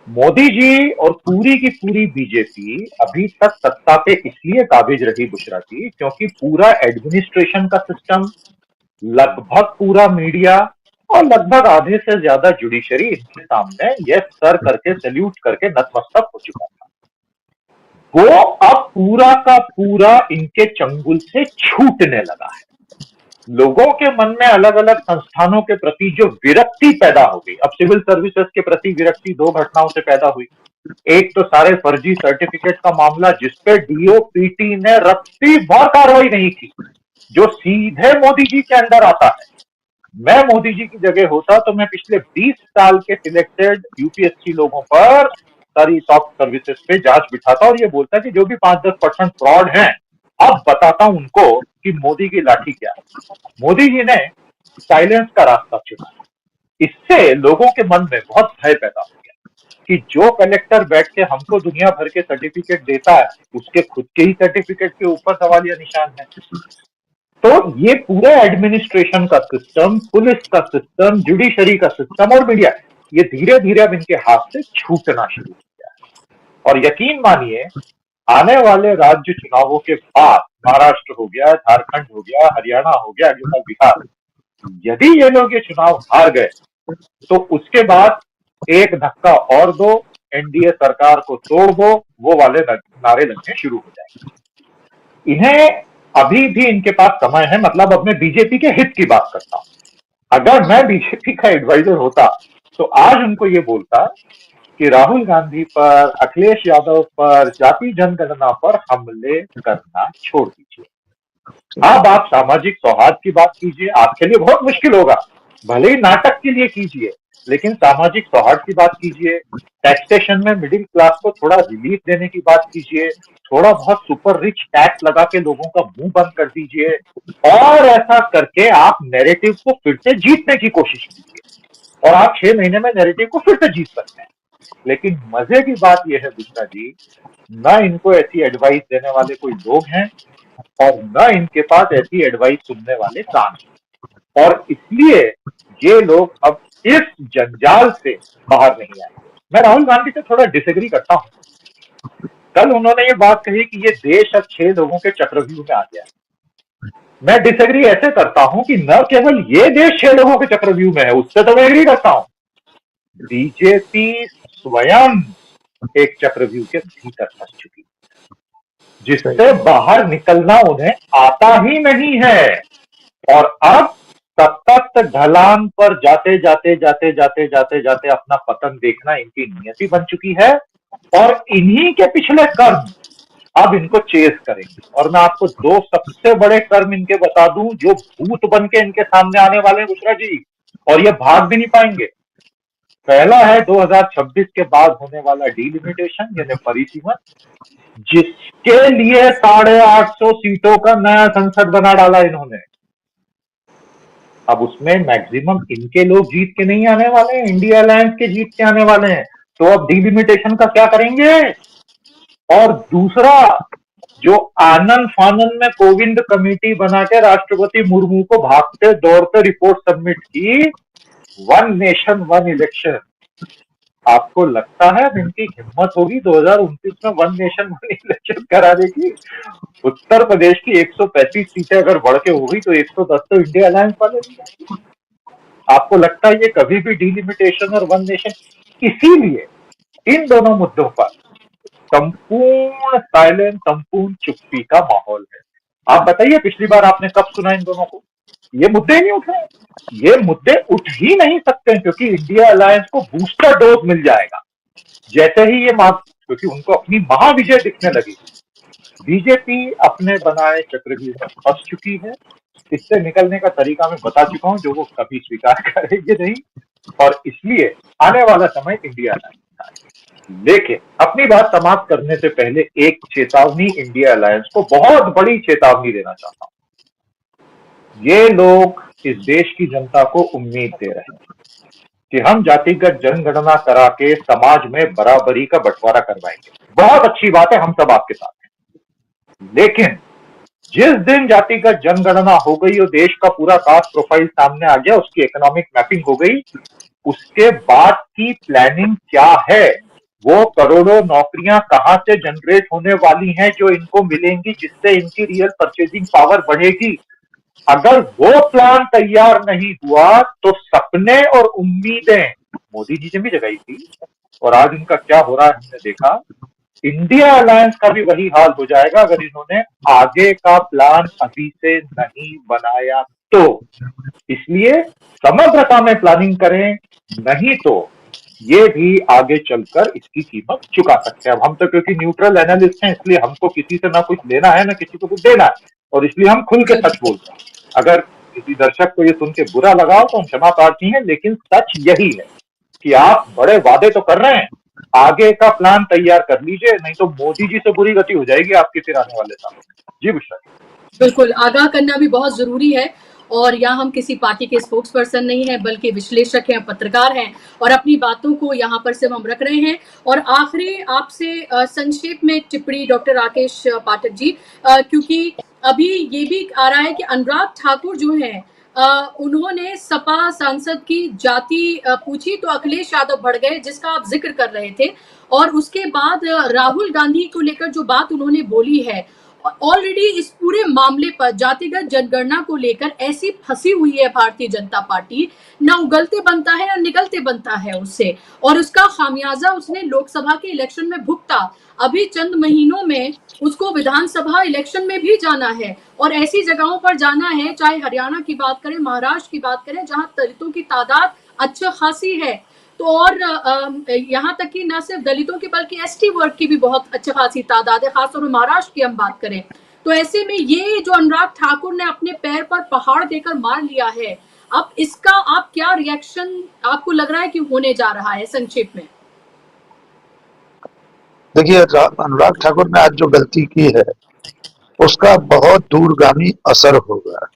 मोदी जी और पूरी की पूरी बीजेपी अभी तक सत्ता पे इसलिए काबिज रही बुशरा जी, क्योंकि पूरा एडमिनिस्ट्रेशन का सिस्टम, लगभग पूरा मीडिया और लगभग आधे से ज्यादा जुडिशरी इनके सामने ये सर करके सैल्यूट करके नतमस्तक हो चुका था। वो अब पूरा का पूरा इनके चंगुल से छूटने लगा है। लोगों के मन में अलग अलग संस्थानों के प्रति जो विरक्ति पैदा हो गई, अब सिविल सर्विसेज के प्रति विरक्ति 2 घटनाओं से पैदा हुई। एक तो सारे फर्जी सर्टिफिकेट का मामला जिसपे डीओपीटी ने रत्ती भर कार्रवाई नहीं की, जो सीधे मोदी जी के अंदर आता है। मैं मोदी जी की जगह होता तो मैं पिछले 20 साल के सिलेक्टेड यूपीएससी लोगों पर सारी टॉप सर्विसेज पे जांच बिठाता और ये बोलता कि जो भी 5-10% फ्रॉड हैं, अब बताता हूं उनको कि मोदी की लाठी क्या है। मोदी जी ने साइलेंस का रास्ता चुना। इससे लोगों के मन में बहुत भय पैदा हो गया कि जो कलेक्टर बैठ के हमको दुनिया भर के सर्टिफिकेट देता है, उसके खुद के ही सर्टिफिकेट के ऊपर सवालिया निशान है। तो ये पूरा एडमिनिस्ट्रेशन का सिस्टम, पुलिस का सिस्टम, जुडिशरी का सिस्टम और मीडिया, ये धीरे धीरे अब इनके हाथ से छूटना शुरू हो गया है। और यकीन मानिए, आने वाले राज्य चुनावों के बाद, महाराष्ट्र हो गया, झारखंड हो गया, हरियाणा हो गया, अगला बिहार, यदि ये लोग ये चुनाव हार गए तो उसके बाद एक धक्का और दो, एनडीए सरकार को तोड़ दो, वो वाले नारे लगने शुरू हो जाएंगे। इन्हें अभी भी इनके पास समय है। मतलब अब मैं बीजेपी के हित की बात करता हूं। अगर मैं बीजेपी का एडवाइजर होता तो आज उनको ये बोलता कि राहुल गांधी पर, अखिलेश यादव पर, जाति जनगणना पर हमले करना छोड़ दीजिए। अब आप सामाजिक सौहार्द की बात कीजिए, आपके लिए बहुत मुश्किल होगा, भले ही नाटक के लिए कीजिए, लेकिन सामाजिक सौहार्द की बात कीजिए, टैक्सेशन में मिडिल क्लास को थोड़ा रिलीफ देने की बात कीजिए, थोड़ा बहुत सुपर रिच टैक्स लगा के लोगों का मुंह बंद कर दीजिए, और ऐसा करके आप नैरेटिव को फिर से जीतने की कोशिश कीजिए, और आप 6 महीने में नैरेटिव को फिर से जीत सकते हैं। लेकिन मजे की बात यह है बुद्धा जी, न इनको ऐसी एडवाइस देने वाले कोई लोग हैं और न इनके पास ऐसी एडवाइस सुनने वाले कान हैं, और इसलिए ये लोग अब इस जंजाल से बाहर नहीं आए। मैं राहुल गांधी से थोड़ा डिसएग्री करता हूं। कल उन्होंने ये बात कही कि ये देश अब 6 लोगों के चक्रव्यूह में आ गया है। मैं डिसएग्री ऐसे करता हूं कि न केवल ये देश 6 लोगों के चक्रव्यूह में है, उससे तो मैं एग्री करता हूं, बीजेपी स्वयं एक चक्रव्यूह के भीतर फंस चुकी है, जिससे बाहर निकलना उन्हें आता ही नहीं है। और अब सतत ढलान पर जाते जाते जाते जाते जाते जाते अपना पतन देखना इनकी नियति बन चुकी है, और इन्हीं के पिछले कर्म अब इनको चेस करेंगे। और मैं आपको 2 सबसे बड़े कर्म इनके बता दूं जो भूत बन के इनके सामने आने वाले हैं बुशरा जी, और ये भाग भी नहीं पाएंगे। पहला है 2026 के बाद होने वाला डिलिमिटेशन यानी परिसीमन, जिसके लिए 850 सीटों का नया संसद बना डाला इन्होंने। अब उसमें मैक्सिमम इनके लोग जीत के नहीं आने वाले हैं, इंडिया अलायंस के जीत के आने वाले हैं। तो अब डिलिमिटेशन का क्या करेंगे? और दूसरा, जो आनंद फानन में कोविंद कमेटी बना के राष्ट्रपति मुर्मू को भागते दौड़ते रिपोर्ट सबमिट की, 1 नेशन 1 इलेक्शन, आपको लगता है इनकी हिम्मत होगी 2029 में 1 नेशन 1 इलेक्शन कराने की? उत्तर प्रदेश की 135 सीटें अगर बढ़ के होगी तो 110 तो इंडिया अलायंस वाले भी जाएंगे। आपको लगता है ये कभी भी डिलिमिटेशन और 1 नेशन? इसीलिए इन दोनों मुद्दों पर संपूर्ण साइलेंस, संपूर्ण चुप्पी का माहौल है। आप बताइए पिछली बार आपने कब सुना इन दोनों को? ये मुद्दे ही नहीं उठ रहे, ये मुद्दे उठ ही नहीं सकते, क्योंकि इंडिया अलायंस को बूस्टर डोज मिल जाएगा जैसे ही ये क्योंकि उनको अपनी महाविजय दिखने लगी। बीजेपी अपने बनाए चक्रव्यूह में फंस चुकी है, इससे निकलने का तरीका मैं बता चुका हूं, जो वो कभी स्वीकार करेंगे नहीं, और इसलिए आने वाला समय इंडिया अलायंस का है। लेकिन अपनी बात समाप्त करने से पहले एक चेतावनी इंडिया अलायंस को, बहुत बड़ी चेतावनी देना चाहता हूं। ये लोग इस देश की जनता को उम्मीद दे रहे हैं कि हम जातिगत जनगणना करा के समाज में बराबरी का बंटवारा करवाएंगे। बहुत अच्छी बात है, हम सब आपके साथ हैं। लेकिन जिस दिन जातिगत जनगणना हो गई और देश का पूरा कास्ट प्रोफाइल सामने आ गया, उसकी इकोनॉमिक मैपिंग हो गई, उसके बाद की प्लानिंग क्या है, वो करोड़ों नौकरियां कहां से जनरेट होने वाली हैं जो इनको मिलेंगी, जिससे इनकी रियल परचेजिंग पावर बढ़ेगी, अगर वो प्लान तैयार नहीं हुआ तो सपने और उम्मीदें मोदी जी ने भी जगाई थी, और आज इनका क्या हो रहा है हमने देखा। इंडिया अलायंस का भी वही हाल हो जाएगा अगर इन्होंने आगे का प्लान अभी से नहीं बनाया तो। इसलिए समग्रता में प्लानिंग करें, नहीं तो ये भी आगे चलकर इसकी कीमत चुका सकते हैं। अब हम तो क्योंकि न्यूट्रल एनालिस्ट हैं, इसलिए हमको किसी से ना कुछ लेना है ना किसी को कुछ देना है, और इसलिए हम खुल के सच बोलते हैं। अगर किसी दर्शक को ये सुन के बुरा लगा तो हम क्षमा प्रार्थी हैं, लेकिन सच यही है कि आप बड़े वादे तो कर रहे हैं, आगे का प्लान तैयार कर लीजिए, नहीं तो मोदी जी से बुरी गति हो जाएगी आपके फिर आने वाले सालों में। जी बुशरा। बिल्कुल, आगाह करना भी बहुत जरूरी है, और यहाँ हम किसी पार्टी के स्पोक्स पर्सन नहीं है, बल्कि विश्लेषक हैं, पत्रकार हैं, और अपनी बातों को यहाँ पर सिर्फ हम रख रहे हैं। और आखिरी आपसे संक्षेप में टिप्पणी डॉक्टर राकेश पाठक जी, क्योंकि अभी ये भी आ रहा है कि अनुराग ठाकुर जो है उन्होंने सपा सांसद की जाति पूछी तो अखिलेश यादव बढ़ गए, जिसका आप जिक्र कर रहे थे, और उसके बाद राहुल गांधी को लेकर जो बात उन्होंने बोली है, ऑलरेडी इस पूरे मामले पर जातिगत जनगणना को लेकर ऐसी फंसी हुई है भारतीय जनता पार्टी, ना उगलते बनता है ना निकलते बनता है उससे, और उसका खामियाजा उसने लोकसभा के इलेक्शन में भुगता। अभी चंद महीनों में उसको विधानसभा इलेक्शन में भी जाना है, और ऐसी जगहों पर जाना है, चाहे हरियाणा की बात करें, महाराष्ट्र की बात करें, जहां दलितों की तादाद अच्छा खासी है, तो और यहाँ तक कि न सिर्फ दलितों की बल्कि एसटी वर्ग की भी बहुत अच्छी खासी तादाद है, खासतौर पर महाराष्ट्र की हम बात करें। तो ऐसे में ये जो अनुराग ठाकुर ने अपने पैर पर पहाड़ देकर मार लिया है, अब इसका आप क्या रिएक्शन आपको लग रहा है कि होने जा रहा है संक्षेप में? देखिए, अनुराग ठाकुर ने आज जो गलती की है उसका बहुत दूरगामी असर होगा।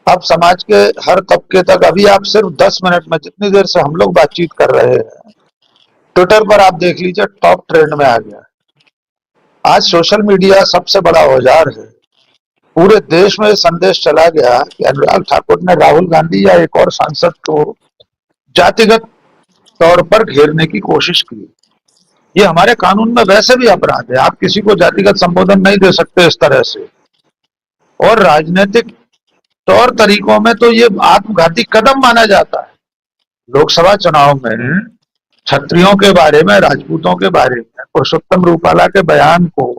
अब समाज के हर तबके तक, अभी आप सिर्फ 10 मिनट में, जितनी देर से हम लोग बातचीत कर रहे हैं, ट्विटर पर आप देख लीजिए टॉप ट्रेंड में आ गया। आज सोशल मीडिया सबसे बड़ा औजार है। पूरे देश में संदेश चला गया कि अनुराग ठाकुर ने राहुल गांधी या एक और सांसद को जातिगत तौर पर घेरने की कोशिश की। ये हमारे कानून में वैसे भी अपराध है, आप किसी को जातिगत संबोधन नहीं दे सकते इस तरह से। और राजनीतिक तौर तरीकों में तो ये आत्मघाती कदम माना जाता है। लोकसभा चुनाव में क्षत्रियों के बारे में, राजपूतों के बारे में पुरुषोत्तम रूपाला के बयान को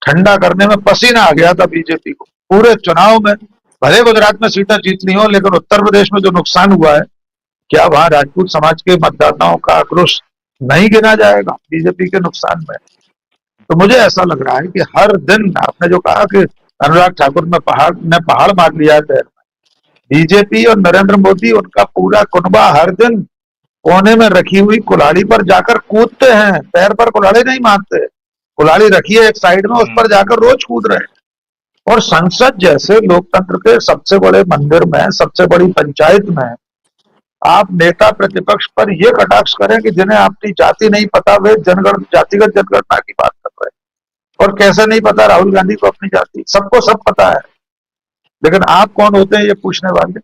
ठंडा करने में पसीना आ गया था बीजेपी को। पूरे चुनाव में भले गुजरात में सीटें जीतनी हो, लेकिन उत्तर प्रदेश में जो नुकसान हुआ है, क्या वहां राजपूत समाज के मतदाताओं का आक्रोश नहीं गिना जाएगा बीजेपी के नुकसान में? तो मुझे ऐसा लग रहा है कि हर दिन, आपने जो कहा कि अनुराग ठाकुर ने पहाड़ मार लिया है पैर में, बीजेपी और नरेंद्र मोदी, उनका पूरा कुनबा हर दिन कोने में रखी हुई कुल्हाड़ी पर जाकर कूदते हैं। पैर पर कुल्हाड़ी नहीं मारते, कुल्हाड़ी रखी है एक साइड में, उस पर जाकर रोज कूद रहे हैं। और संसद जैसे लोकतंत्र के सबसे बड़े मंदिर में, सबसे बड़ी पंचायत में आप नेता प्रतिपक्ष पर यह कटाक्ष करें कि जिन्हें अपनी जाति नहीं पता, वे जातिगत जनगणना की बात कर रहे हैं। और कैसे नहीं पता राहुल गांधी को अपनी जाति? सबको सब पता है, लेकिन आप कौन होते हैं ये पूछने वाले?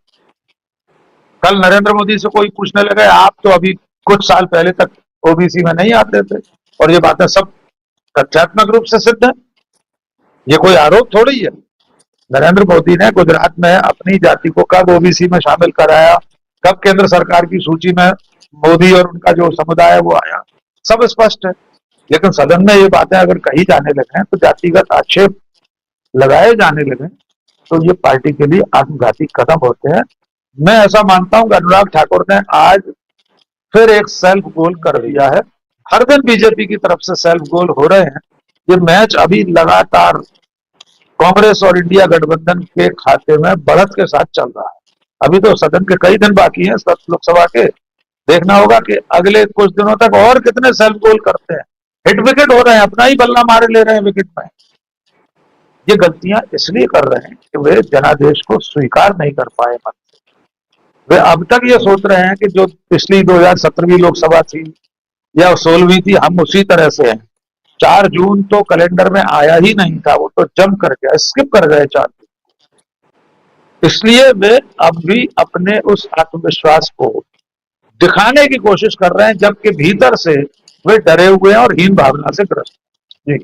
कल नरेंद्र मोदी से कोई पूछने लगे, आप तो अभी कुछ साल पहले तक ओबीसी में नहीं आते थे, और ये बातें सब तथ्यात्मक रूप से सिद्ध है। ये कोई आरोप थोड़ी है। नरेंद्र मोदी ने गुजरात में अपनी जाति को कब ओबीसी में शामिल कराया, कब केंद्र सरकार की सूची में मोदी और उनका जो समुदाय है वो आया, सब स्पष्ट है। लेकिन सदन में ये बातें अगर कही जाने लगे, तो जातिगत आक्षेप लगाए जाने लगे, तो ये पार्टी के लिए आत्मघाती कदम होते हैं। मैं ऐसा मानता हूं कि अनुराग ठाकुर ने आज फिर एक सेल्फ गोल कर दिया है। हर दिन बीजेपी की तरफ से सेल्फ गोल हो रहे हैं। ये मैच अभी लगातार कांग्रेस और इंडिया गठबंधन के खाते में बढ़त के साथ चल रहा है। अभी तो सदन के कई दिन बाकी हैं लोकसभा के। देखना होगा कि अगले कुछ दिनों तक और कितने सेल्फ गोल करते हैं। हिट विकेट हो रहे हैं, अपना ही बल्ला मारे ले रहे हैं विकेट में। ये गलतियां इसलिए कर रहे हैं कि वे जनादेश को स्वीकार नहीं कर पाए मन से। वे अब तक ये सोच रहे हैं कि जो पिछली 2017वीं लोकसभा थी या 16वीं थी, हम उसी तरह से हैं। 4 जून तो कैलेंडर में आया ही नहीं था, वो तो जम कर गया, स्किप कर गए 4 जून। इसलिए वे अब भी अपने उस आत्मविश्वास को दिखाने की कोशिश कर रहे हैं, जबकि भीतर से वे डरे हुए हैं और हीन भावना से ग्रस्त। जी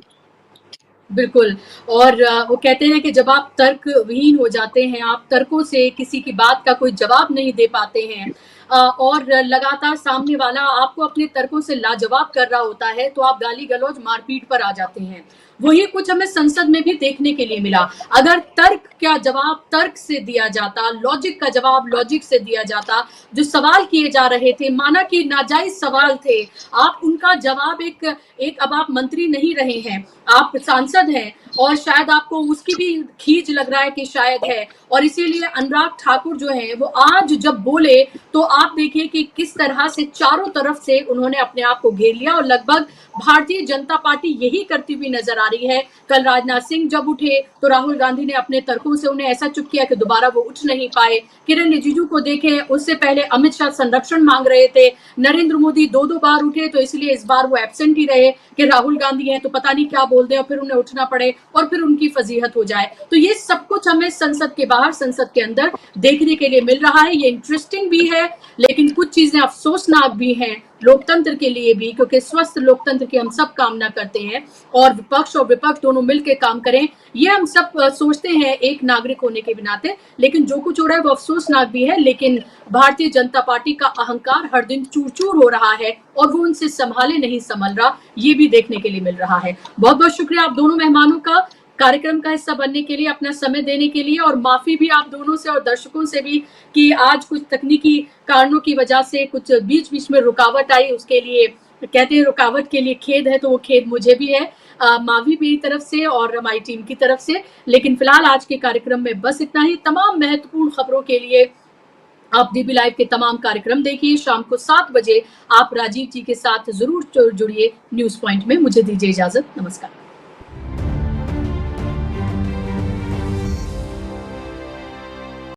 बिल्कुल। और वो कहते हैं कि जब आप तर्कहीन हो जाते हैं, आप तर्कों से किसी की बात का कोई जवाब नहीं दे पाते हैं, और लगातार सामने वाला आपको अपने तर्कों से लाजवाब कर रहा होता है, तो आप गाली गलौज मारपीट पर आ जाते हैं। वही कुछ हमें संसद में भी देखने के लिए मिला। अगर तर्क का जवाब तर्क से दिया जाता, लॉजिक का जवाब लॉजिक से दिया जाता, जो सवाल किए जा रहे थे, माना कि नाजायज सवाल थे, आप उनका जवाब एक अब आप मंत्री नहीं रहे हैं, आप सांसद हैं, और शायद आपको उसकी भी खींच लग रहा है कि शायद है, और इसीलिए अनुराग ठाकुर जो है वो आज जब बोले तो आप देखिए कि किस तरह से चारों तरफ से उन्होंने अपने आप को घेर लिया, और लगभग भारतीय जनता पार्टी यही करती हुई नजर आ रही है। कल राजनाथ सिंह जब उठे तो राहुल गांधी ने अपने तर्कों से उन्हें ऐसा चुप किया कि दोबारा वो उठ नहीं पाए। किरण रिजिजू को देखें, उससे पहले अमित शाह संरक्षण मांग रहे थे। नरेंद्र मोदी 2 बार उठे, तो इसलिए इस बार वो एब्सेंट ही रहे कि राहुल गांधी हैं तो पता नहीं क्या बोल दें और फिर उन्हें उठना पड़े और फिर उनकी फजीहत हो जाए। तो ये सब कुछ हमें संसद के बाहर, संसद के अंदर देखने के लिए मिल रहा है। ये इंटरेस्टिंग भी है, लेकिन कुछ चीजें अफसोसनाक भी हैं लोकतंत्र के लिए भी, क्योंकि स्वस्थ लोकतंत्र की हम सब कामना करते हैं, और विपक्ष दोनों मिलकर काम करें, ये हम सब सोचते हैं एक नागरिक होने के नाते। लेकिन जो कुछ हो रहा है वो अफसोसनाक भी है। लेकिन भारतीय जनता पार्टी का अहंकार हर दिन चूर चूर हो रहा है और वो उनसे संभाले नहीं संभल रहा, ये भी देखने के लिए मिल रहा है। बहुत बहुत शुक्रिया आप दोनों मेहमानों का कार्यक्रम का हिस्सा बनने के लिए, अपना समय देने के लिए, और माफी भी आप दोनों से और दर्शकों से भी कि आज कुछ तकनीकी कारणों की वजह से कुछ बीच बीच में रुकावट आई, उसके लिए कहते हैं रुकावट के लिए खेद है, तो वो खेद मुझे भी है, मावी मेरी तरफ से और हमारी टीम की तरफ से। लेकिन फिलहाल आज के कार्यक्रम में बस इतना ही। तमाम महत्वपूर्ण खबरों के लिए आप डीबी लाइव के तमाम कार्यक्रम देखिए। शाम को 7 बजे आप राजीव जी के साथ जरूर जुड़िए न्यूज पॉइंट में। मुझे दीजिए इजाजत, नमस्कार।